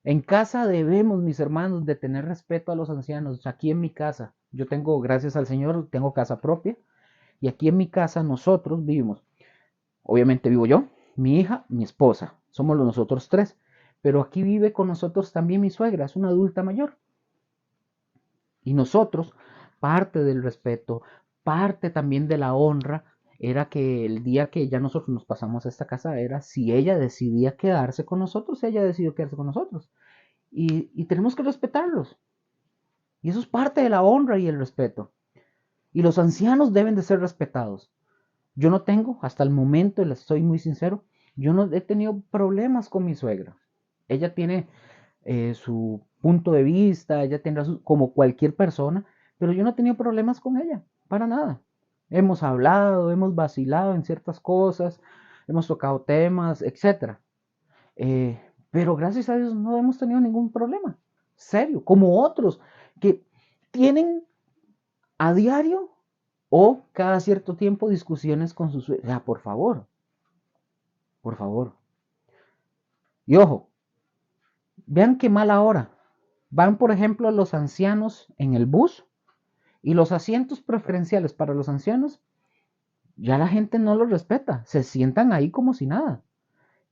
En casa debemos, mis hermanos, de tener respeto a los ancianos. Aquí en mi casa, yo tengo, gracias al Señor, tengo casa propia. Y aquí en mi casa nosotros vivimos. Obviamente vivo yo, mi hija, mi esposa. Somos nosotros tres. Pero aquí vive con nosotros también mi suegra, es una adulta mayor. Y nosotros, parte del respeto, parte también de la honra, era que el día que ya nosotros nos pasamos a esta casa, era si ella decidía quedarse con nosotros, ella decidió quedarse con nosotros. Y tenemos que respetarlos. Y eso es parte de la honra y el respeto. Y los ancianos deben de ser respetados. Yo no tengo, hasta el momento, les soy muy sincero, yo no he tenido problemas con mi suegra. Ella tiene su punto de vista, ella tendrá como cualquier persona, pero yo no he tenido problemas con ella, para nada. Hemos hablado, hemos vacilado en ciertas cosas, hemos tocado temas, etcétera. Pero gracias a Dios no hemos tenido ningún problema, serio, como otros que tienen a diario o cada cierto tiempo discusiones con sus... por favor, por favor. Y ojo, vean qué mala hora. Van, por ejemplo, los ancianos en el bus y los asientos preferenciales para los ancianos, ya la gente no los respeta, se sientan ahí como si nada.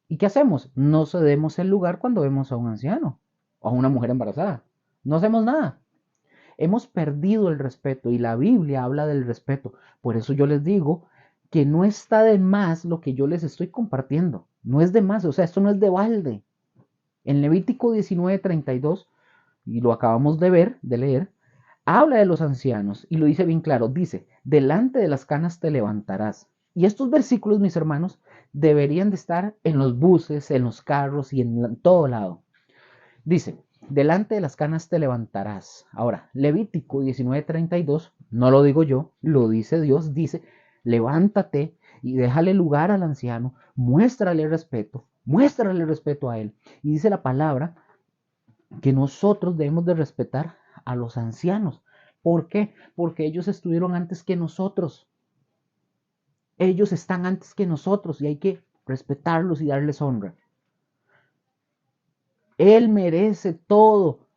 ¿Y qué hacemos? No cedemos el lugar cuando vemos a un anciano o a una mujer embarazada. No hacemos nada. Hemos perdido el respeto y la Biblia habla del respeto. Por eso yo les digo que no está de más lo que yo les estoy compartiendo. No es de más, o sea, esto no es de balde. En Levítico 19:32, y lo acabamos de ver, de leer, habla de los ancianos y lo dice bien claro. Dice, delante de las canas te levantarás. Y estos versículos, mis hermanos, deberían de estar en los buses, en los carros y en todo lado. Dice, delante de las canas te levantarás. Ahora, Levítico 19:32, no lo digo yo, lo dice Dios, dice, levántate y déjale lugar al anciano, muéstrale respeto a él. Y dice la palabra que nosotros debemos de respetar a los ancianos. ¿Por qué? Porque ellos estuvieron antes que nosotros. Ellos están antes que nosotros y hay que respetarlos y darles honra. Él merece todo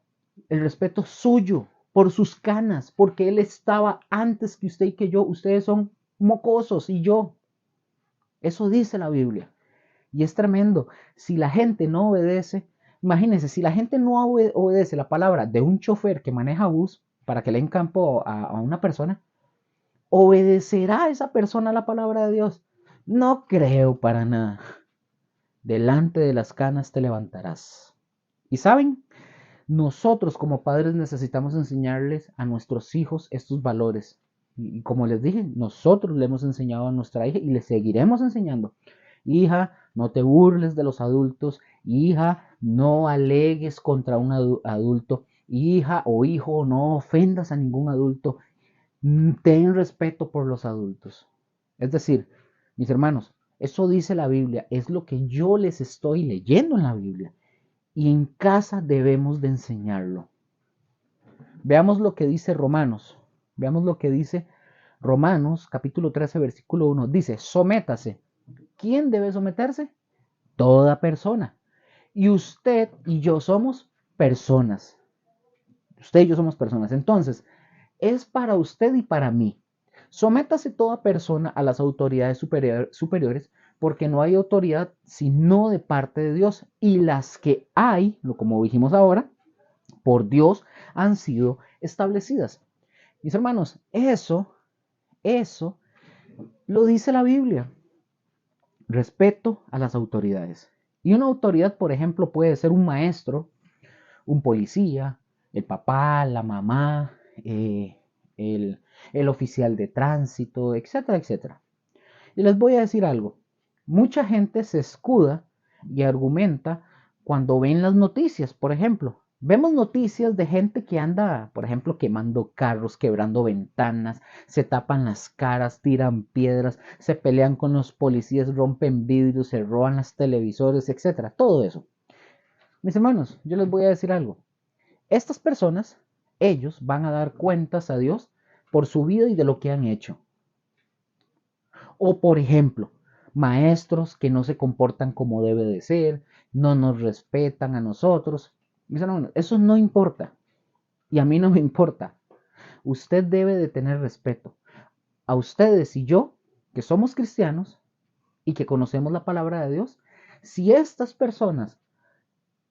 el respeto suyo por sus canas, porque Él estaba antes que usted y que yo. Ustedes son mocosos y yo. Eso dice la Biblia. Y es tremendo. Si la gente no obedece, imagínense, si la gente no obedece la palabra de un chofer que maneja bus para que le den campo a una persona, ¿obedecerá esa persona la palabra de Dios? No creo para nada. Delante de las canas te levantarás. ¿Y saben? Nosotros como padres necesitamos enseñarles a nuestros hijos estos valores. Y como les dije, nosotros le hemos enseñado a nuestra hija y le seguiremos enseñando. Hija, no te burles de los adultos. Hija, no alegues contra un adulto. Hija o hijo, no ofendas a ningún adulto. Ten respeto por los adultos. Es decir, mis hermanos, eso dice la Biblia, es lo que yo les estoy leyendo en la Biblia. Y en casa debemos de enseñarlo. Veamos lo que dice Romanos. Veamos lo que dice Romanos capítulo 13 versículo 1. Dice, sométase. ¿Quién debe someterse? Toda persona. Y usted y yo somos personas. Usted y yo somos personas. Entonces, es para usted y para mí. Sométase toda persona a las autoridades superiores, porque no hay autoridad sino de parte de Dios. Y las que hay, como dijimos ahora, por Dios han sido establecidas. Mis hermanos, eso lo dice la Biblia. Respeto a las autoridades. Y una autoridad, por ejemplo, puede ser un maestro, un policía, el papá, la mamá, el oficial de tránsito, etcétera, etcétera. Y les voy a decir algo. Mucha gente se escuda y argumenta cuando ven las noticias, por ejemplo. Vemos noticias de gente que anda, por ejemplo, quemando carros, quebrando ventanas, se tapan las caras, tiran piedras, se pelean con los policías, rompen vidrios, se roban las televisores, etcétera. Todo eso. Mis hermanos, yo les voy a decir algo. Estas personas, ellos van a dar cuentas a Dios por su vida y de lo que han hecho. O por ejemplo, maestros que no se comportan como debe de ser, no nos respetan a nosotros. Mis hermanos, eso no importa. Y a mí no me importa. Usted debe de tener respeto. A ustedes y yo, que somos cristianos y que conocemos la palabra de Dios, si estas personas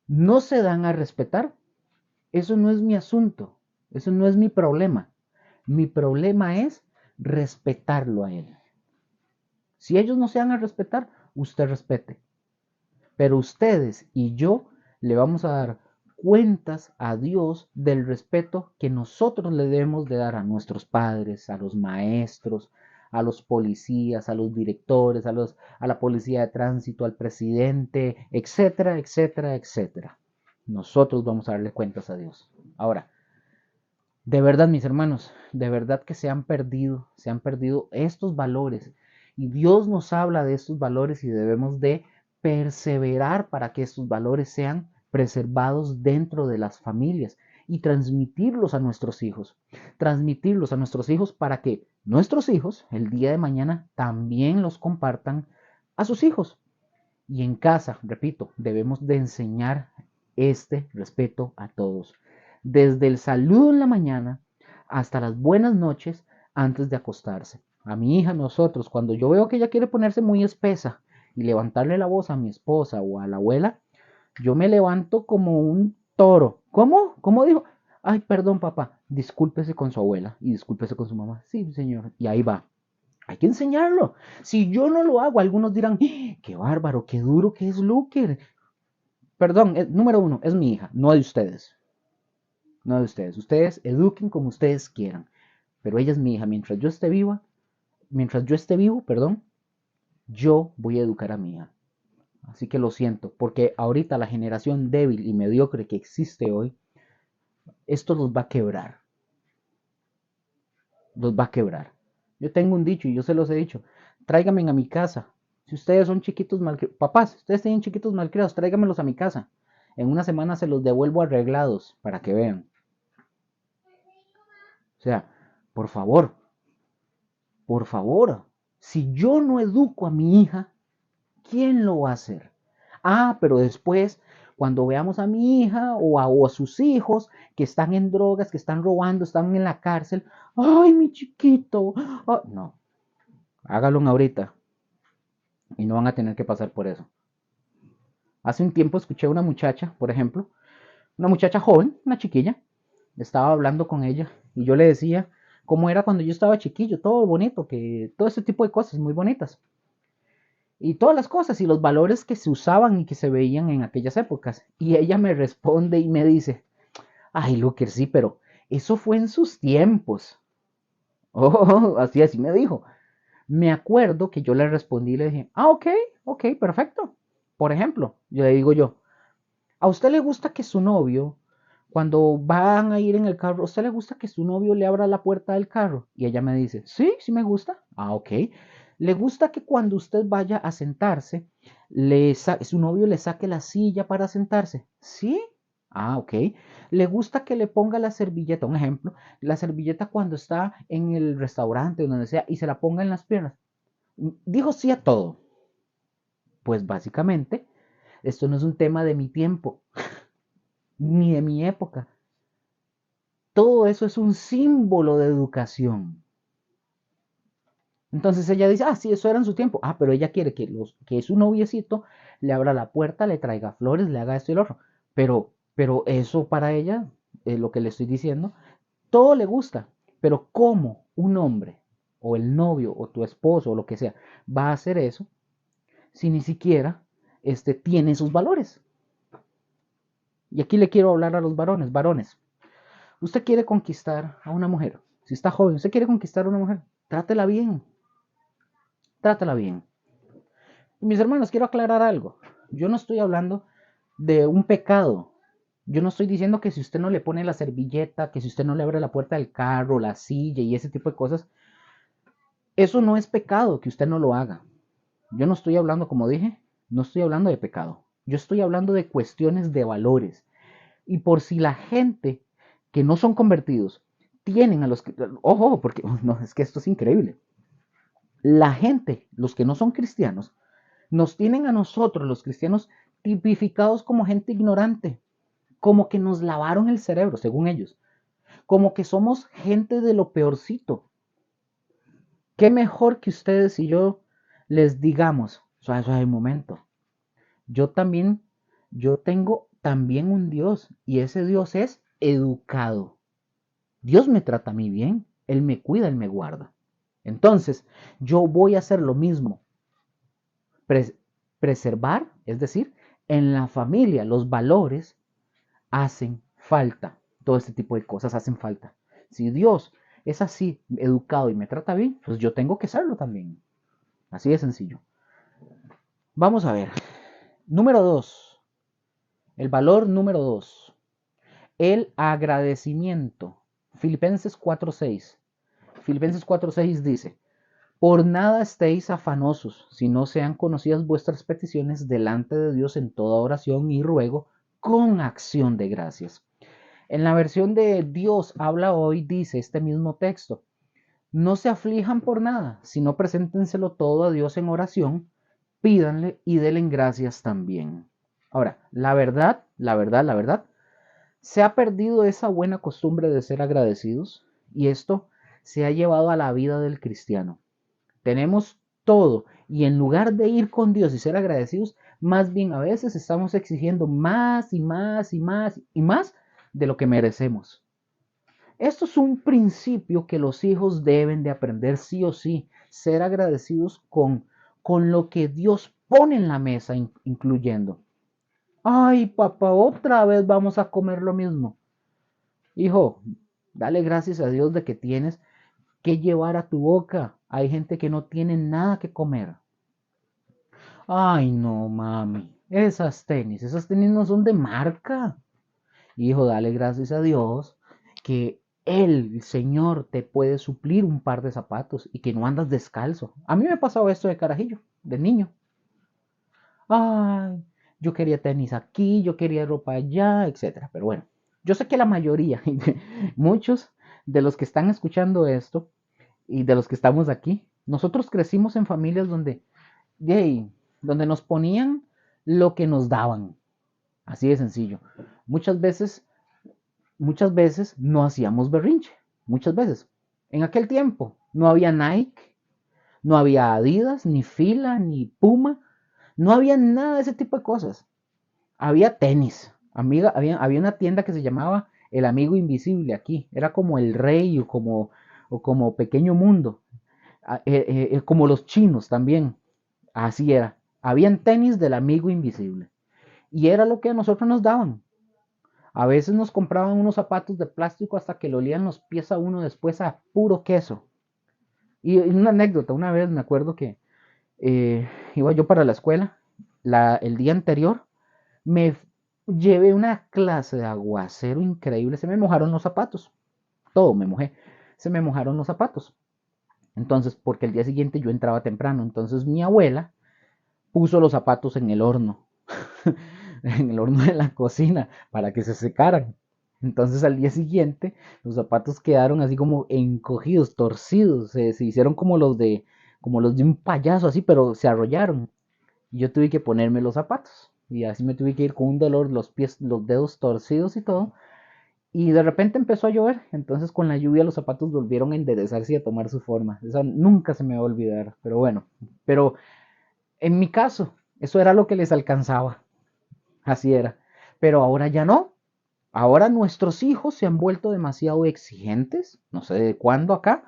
no se dan a respetar, eso no es mi asunto. Eso no es mi problema. Mi problema es respetarlo a él. Si ellos no se van a respetar, usted respete. Pero ustedes y yo le vamos a dar cuentas a Dios del respeto que nosotros le debemos de dar a nuestros padres, a los maestros, a los policías, a los directores, a la policía de tránsito, al presidente, etcétera, etcétera, etcétera. Nosotros vamos a darle cuentas a Dios. Ahora, de verdad, mis hermanos, de verdad que se han perdido estos valores. Y Dios nos habla de estos valores y debemos de perseverar para que estos valores sean preservados dentro de las familias y transmitirlos a nuestros hijos. Transmitirlos a nuestros hijos para que nuestros hijos el día de mañana también los compartan a sus hijos. Y en casa, repito, debemos de enseñar este respeto a todos. Desde el saludo en la mañana hasta las buenas noches antes de acostarse. A mi hija, nosotros, cuando yo veo que ella quiere ponerse muy espesa y levantarle la voz a mi esposa o a la abuela, yo me levanto como un toro. ¿Cómo? ¿Cómo dijo? Ay, perdón, papá. Discúlpese con su abuela y discúlpese con su mamá. Sí, señor. Y ahí va. Hay que enseñarlo. Si yo no lo hago, algunos dirán, qué bárbaro, qué duro que es Luker. Perdón, número uno, es mi hija, no de ustedes. No de ustedes. Ustedes eduquen como ustedes quieran. Pero ella es mi hija. Mientras yo esté vivo, perdón, yo voy a educar a mi hija. Así que lo siento, porque ahorita la generación débil y mediocre que existe hoy, esto los va a quebrar. Los va a quebrar. Yo tengo un dicho y yo se los he dicho. Tráiganme a mi casa. Si ustedes son chiquitos malcriados, papás, si ustedes tienen chiquitos malcriados, tráiganmelos a mi casa. En una semana se los devuelvo arreglados para que vean. O sea, por favor, por favor, si yo no educo a mi hija, ¿quién lo va a hacer? Ah, pero después, cuando veamos a mi hija o a sus hijos que están en drogas, que están robando, están en la cárcel, ay, mi chiquito. Oh, no, hágalo ahorita y no van a tener que pasar por eso. Hace un tiempo escuché a una muchacha, por ejemplo, una muchacha joven, una chiquilla, estaba hablando con ella y yo le decía cómo era cuando yo estaba chiquillo, todo bonito, que todo ese tipo de cosas muy bonitas. Y todas las cosas y los valores que se usaban y que se veían en aquellas épocas. Y ella me responde y me dice, ay, Luker, sí, pero eso fue en sus tiempos. Oh, así me dijo. Me acuerdo que yo le respondí y le dije, ah, ok, perfecto. Por ejemplo, yo le digo yo, ¿a usted le gusta que su novio, cuando van a ir en el carro, ¿a usted le gusta que su novio le abra la puerta del carro? Y ella me dice, sí, sí me gusta. Ah, ok. ¿Le gusta que cuando usted vaya a sentarse, su novio le saque la silla para sentarse? Sí. Ah, ok. ¿Le gusta que le ponga la servilleta? Un ejemplo, la servilleta cuando está en el restaurante o donde sea y se la ponga en las piernas. Dijo sí a todo. Pues básicamente, esto no es un tema de mi tiempo ni de mi época. Todo eso es un símbolo de educación. Entonces ella dice, ah, sí, eso era en su tiempo. Ah, pero ella quiere que su noviecito le abra la puerta, le traiga flores, le haga esto y lo otro. Pero eso para ella, lo que le estoy diciendo, todo le gusta. Pero ¿cómo un hombre o el novio o tu esposo o lo que sea va a hacer eso si ni siquiera tiene sus valores? Y aquí le quiero hablar a los varones. Varones, usted quiere conquistar a una mujer. Si está joven, usted quiere conquistar a una mujer, trátela bien. Trátela bien. Mis hermanos, quiero aclarar algo. Yo no estoy hablando de un pecado. Yo no estoy diciendo que si usted no le pone la servilleta, que si usted no le abre la puerta del carro, la silla y ese tipo de cosas, eso no es pecado, que usted no lo haga. Yo no estoy hablando, como dije, no estoy hablando de pecado. Yo estoy hablando de cuestiones de valores. Y por si la gente que no son convertidos tienen a los que... Ojo, porque no, es que esto es increíble. La gente, los que no son cristianos, nos tienen a nosotros, los cristianos, tipificados como gente ignorante, como que nos lavaron el cerebro, según ellos, como que somos gente de lo peorcito. Qué mejor que ustedes y yo les digamos, suave, suave, un momento, yo también, yo tengo también un Dios y ese Dios es educado. Dios me trata a mí bien, Él me cuida, Él me guarda. Entonces, yo voy a hacer lo mismo. Preservar, es decir, en la familia los valores hacen falta. Todo este tipo de cosas hacen falta. Si Dios es así, educado y me trata bien, pues yo tengo que serlo también. Así de sencillo. Vamos a ver. Número 2. El valor número 2. El agradecimiento. Filipenses 4:6. Filipenses 4:6 dice, Por nada estéis afanosos, sino sean conocidas vuestras peticiones delante de Dios en toda oración y ruego con acción de gracias. En la versión de Dios habla hoy dice este mismo texto: no se aflijan por nada, sino preséntenselo todo a Dios en oración, pídanle y denle gracias también. Ahora, la verdad, se ha perdido esa buena costumbre de ser agradecidos y esto se ha llevado a la vida del cristiano. Tenemos todo y en lugar de ir con Dios y ser agradecidos, más bien a veces estamos exigiendo más y más y más y más de lo que merecemos. Esto es un principio que los hijos deben de aprender sí o sí, ser agradecidos con lo que Dios pone en la mesa, incluyendo. Ay, papá, otra vez vamos a comer lo mismo. Hijo, dale gracias a Dios de que tienes que llevar a tu boca. Hay gente que no tiene nada que comer. Ay, no, mami, esas tenis no son de marca. Hijo, dale gracias a Dios que Él, el Señor, te puede suplir un par de zapatos y que no andas descalzo. A mí me pasaba esto de carajillo, de niño. Ay, yo quería tenis aquí, yo quería ropa allá, etcétera. Pero bueno, yo sé que la mayoría, muchos de los que están escuchando esto y de los que estamos aquí, nosotros crecimos en familias hey, donde nos ponían lo que nos daban. Así de sencillo. Muchas veces muchas veces no hacíamos berrinche, muchas veces. En aquel tiempo no había Nike, no había Adidas, ni Fila, ni Puma, no había nada de ese tipo de cosas. Había tenis, amiga, había una tienda que se llamaba El Amigo Invisible aquí, era como el Rey o como Pequeño Mundo, como los chinos también, así era. Habían tenis del Amigo Invisible y era lo que a nosotros nos daban. A veces nos compraban unos zapatos de plástico hasta que le olían los pies a uno después a puro queso. Y una anécdota, una vez me acuerdo que iba yo para la escuela, el día anterior me llevé una clase de aguacero increíble, se me mojaron los zapatos, todo me mojé, se me mojaron los zapatos. Entonces, porque el día siguiente yo entraba temprano, entonces mi abuela puso los zapatos en el horno, en el horno de la cocina, para que se secaran. Entonces al día siguiente los zapatos quedaron así como encogidos, torcidos, se hicieron como los de un payaso así, pero se arrollaron. Y yo tuve que ponerme los zapatos. Y así me tuve que ir con un dolor, los pies, los dedos torcidos y todo. Y de repente empezó a llover, entonces con la lluvia los zapatos volvieron a enderezarse y a tomar su forma. Eso nunca se me va a olvidar, pero bueno. Pero en mi caso, eso era lo que les alcanzaba. Así era. Pero ahora ya no. Ahora nuestros hijos se han vuelto demasiado exigentes. No sé de cuándo acá.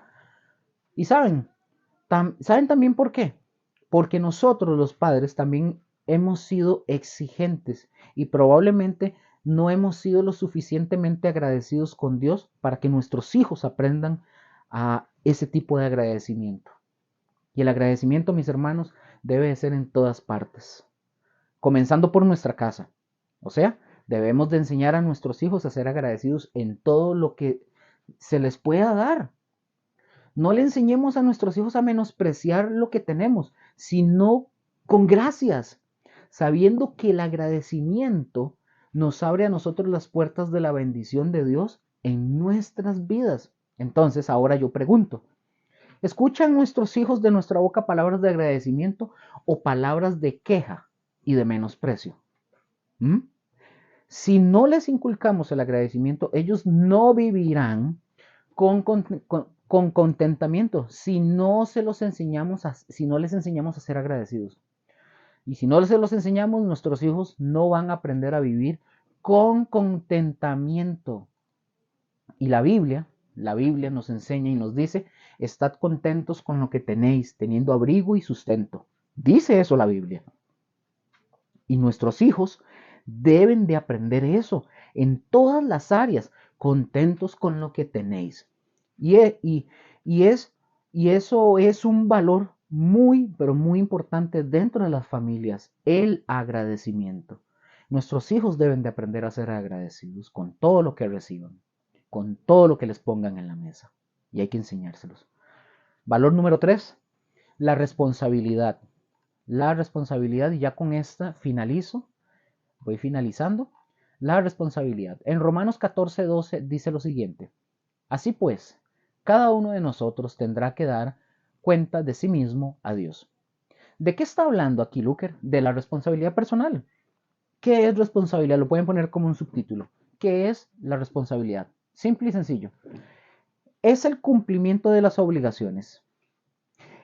Y ¿saben también por qué? Porque nosotros los padres también hemos sido exigentes y probablemente no hemos sido lo suficientemente agradecidos con Dios para que nuestros hijos aprendan a ese tipo de agradecimiento. Y el agradecimiento, mis hermanos, debe de ser en todas partes, comenzando por nuestra casa. O sea, debemos de enseñar a nuestros hijos a ser agradecidos en todo lo que se les pueda dar. No le enseñemos a nuestros hijos a menospreciar lo que tenemos, sino con gracias, sabiendo que el agradecimiento nos abre a nosotros las puertas de la bendición de Dios en nuestras vidas. Entonces, ahora yo pregunto, ¿escuchan nuestros hijos de nuestra boca palabras de agradecimiento o palabras de queja y de menosprecio? ¿Mm? Si no les inculcamos el agradecimiento, ellos no vivirán con contentamiento si no les enseñamos a ser agradecidos. Y si no se los enseñamos, nuestros hijos no van a aprender a vivir con contentamiento. Y la Biblia nos enseña y nos dice, estad contentos con lo que tenéis, teniendo abrigo y sustento. Dice eso la Biblia. Y nuestros hijos deben de aprender eso en todas las áreas, contentos con lo que tenéis. Y, y, es, y eso es un valor muy, pero muy importante dentro de las familias, el agradecimiento. Nuestros hijos deben de aprender a ser agradecidos con todo lo que reciban, con todo lo que les pongan en la mesa. Y hay que enseñárselos. Valor número 3. La responsabilidad. La responsabilidad, y ya con esta finalizo, voy finalizando. La responsabilidad. En Romanos 14:12 dice lo siguiente. Así pues, cada uno de nosotros tendrá que dar cuenta de sí mismo a Dios. ¿De qué está hablando aquí Luker? De la responsabilidad personal. ¿Qué es responsabilidad? Lo pueden poner como un subtítulo. ¿Qué es la responsabilidad? Simple y sencillo. Es el cumplimiento de las obligaciones.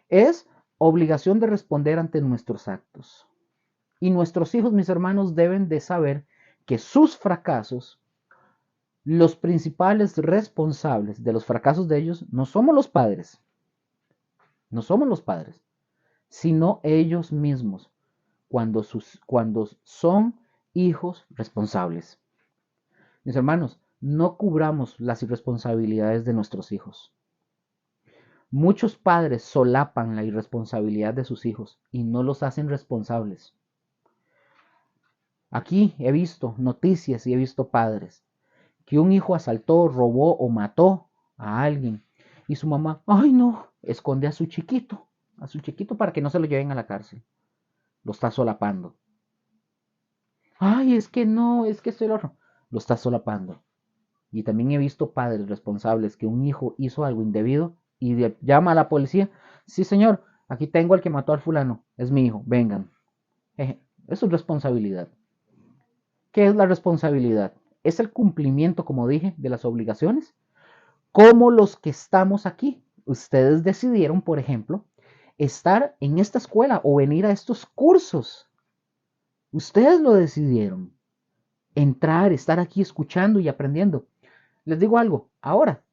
Es obligación de responder ante nuestros actos. Y nuestros hijos, mis hermanos, deben de saber que sus fracasos, los principales responsables de los fracasos de ellos, no somos los padres, no somos los padres, sino ellos mismos, cuando son hijos responsables. Mis hermanos, no cubramos las irresponsabilidades de nuestros hijos. Muchos padres solapan la irresponsabilidad de sus hijos y no los hacen responsables. Aquí he visto noticias y he visto padres que un hijo asaltó, robó o mató a alguien y su mamá, ay no, esconde a su chiquito para que no se lo lleven a la cárcel. Lo está solapando. Ay, es que no, es que estoy lo está solapando. Y también he visto padres responsables que un hijo hizo algo indebido y llama a la policía. Sí, señor, aquí tengo al que mató al fulano. Es mi hijo, vengan. Es su responsabilidad. ¿Qué es la responsabilidad? Es el cumplimiento, como dije, de las obligaciones. Como los que estamos aquí. Ustedes decidieron, por ejemplo, estar en esta escuela o venir a estos cursos. Ustedes lo decidieron. Entrar, estar aquí escuchando y aprendiendo. Les digo algo, ahora,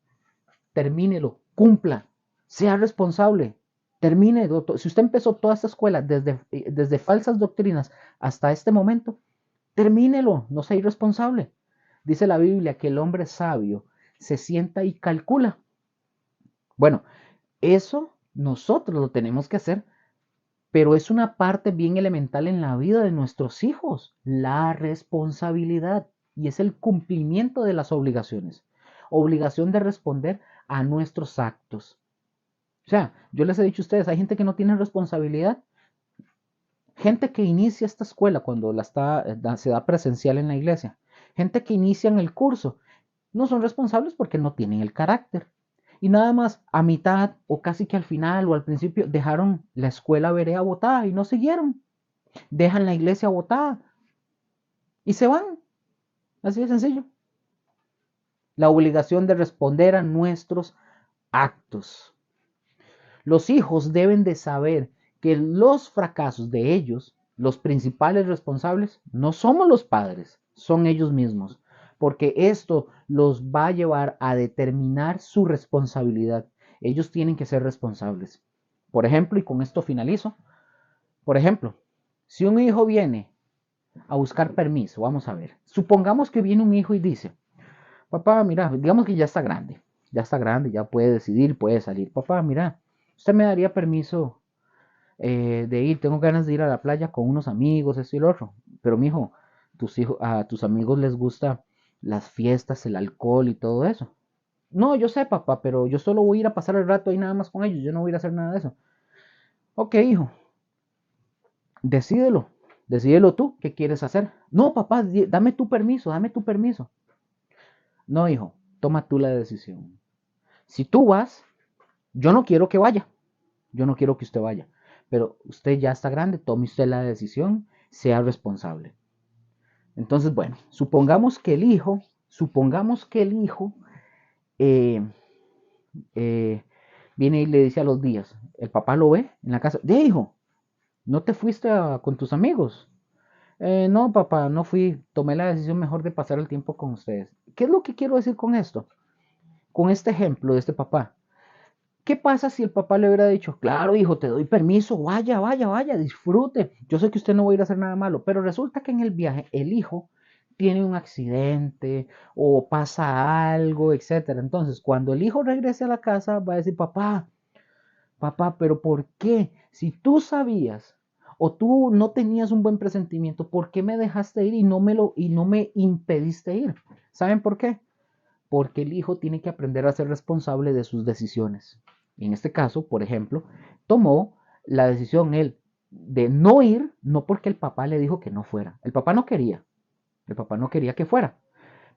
termínelo, cumpla, sea responsable, termine. Si usted empezó toda esta escuela desde falsas doctrinas hasta este momento, termínelo, no sea irresponsable. Dice la Biblia que el hombre sabio se sienta y calcula. Bueno, eso nosotros lo tenemos que hacer, pero es una parte bien elemental en la vida de nuestros hijos, la responsabilidad, y es el cumplimiento de las obligaciones. Obligación de responder a nuestros actos. O sea, yo les he dicho a ustedes, hay gente que no tiene responsabilidad, gente que inicia esta escuela cuando se da presencial en la iglesia, gente que inicia en el curso, no son responsables porque no tienen el carácter. Y nada más a mitad o casi que al final o al principio dejaron la escuela berea botada y no siguieron. Dejan la iglesia botada y se van. Así de sencillo. La obligación de responder a nuestros actos. Los hijos deben de saber que los fracasos de ellos, los principales responsables, no somos los padres, son ellos mismos, porque esto los va a llevar a determinar su responsabilidad. Ellos tienen que ser responsables. Por ejemplo, y con esto finalizo, por ejemplo, si un hijo viene a buscar permiso, vamos a ver, supongamos que viene un hijo y dice, papá, mira, digamos que ya está grande, ya puede decidir, puede salir, papá, mira, usted me daría permiso de ir, tengo ganas de ir a la playa con unos amigos, esto y lo otro. Pero mijo, a tus amigos les gusta las fiestas, el alcohol y todo eso. No, yo sé, papá, pero yo solo voy a ir a pasar el rato ahí nada más con ellos, yo no voy a ir a hacer nada de eso. Ok, hijo, decídelo, decídelo tú, ¿qué quieres hacer? No, papá, dame tu permiso, dame tu permiso. No, hijo, toma tú la decisión. Si tú vas, yo no quiero que vaya, yo no quiero que usted vaya, pero usted ya está grande, tome usted la decisión, sea responsable. Entonces, bueno, supongamos que el hijo eh, eh, viene y le dice a los días, el papá lo ve en la casa, de hijo, ¿no te fuiste con tus amigos? No, papá, no fui, tomé la decisión mejor de pasar el tiempo con ustedes. ¿Qué es lo que quiero decir con esto? Con este ejemplo de este papá. ¿Qué pasa si el papá le hubiera dicho, claro, hijo, te doy permiso, vaya, vaya, vaya, disfrute? Yo sé que usted no va a ir a hacer nada malo, pero resulta que en el viaje el hijo tiene un accidente o pasa algo, etcétera. Entonces, cuando el hijo regrese a la casa, va a decir, papá, papá, pero ¿por qué? Si tú sabías o tú no tenías un buen presentimiento, ¿por qué me dejaste ir y no me impediste ir? ¿Saben por qué? Porque el hijo tiene que aprender a ser responsable de sus decisiones. En este caso, por ejemplo, tomó la decisión él de no ir, no porque el papá le dijo que no fuera. El papá no quería. El papá no quería que fuera.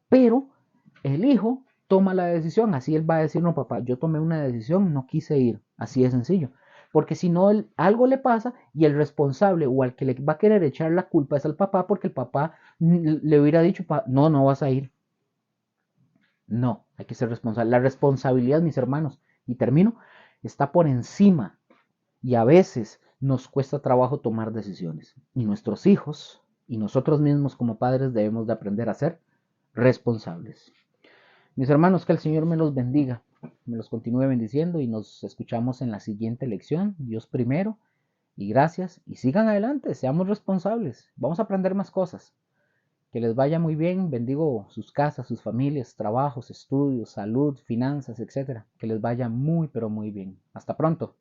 Pero el hijo toma la decisión. Así él va a decir, no, papá, yo tomé una decisión, no quise ir. Así de sencillo. Porque si no, algo le pasa y el responsable o al que le va a querer echar la culpa es al papá porque el papá le hubiera dicho, no, no vas a ir. No, hay que ser responsable. La responsabilidad, mis hermanos, y termino, está por encima y a veces nos cuesta trabajo tomar decisiones. Y nuestros hijos y nosotros mismos como padres debemos de aprender a ser responsables. Mis hermanos, que el Señor me los bendiga, me los continúe bendiciendo y nos escuchamos en la siguiente lección. Dios primero y gracias y sigan adelante, seamos responsables. Vamos a aprender más cosas. Que les vaya muy bien, bendigo sus casas, sus familias, trabajos, estudios, salud, finanzas, etcétera. Que les vaya muy pero muy bien. Hasta pronto.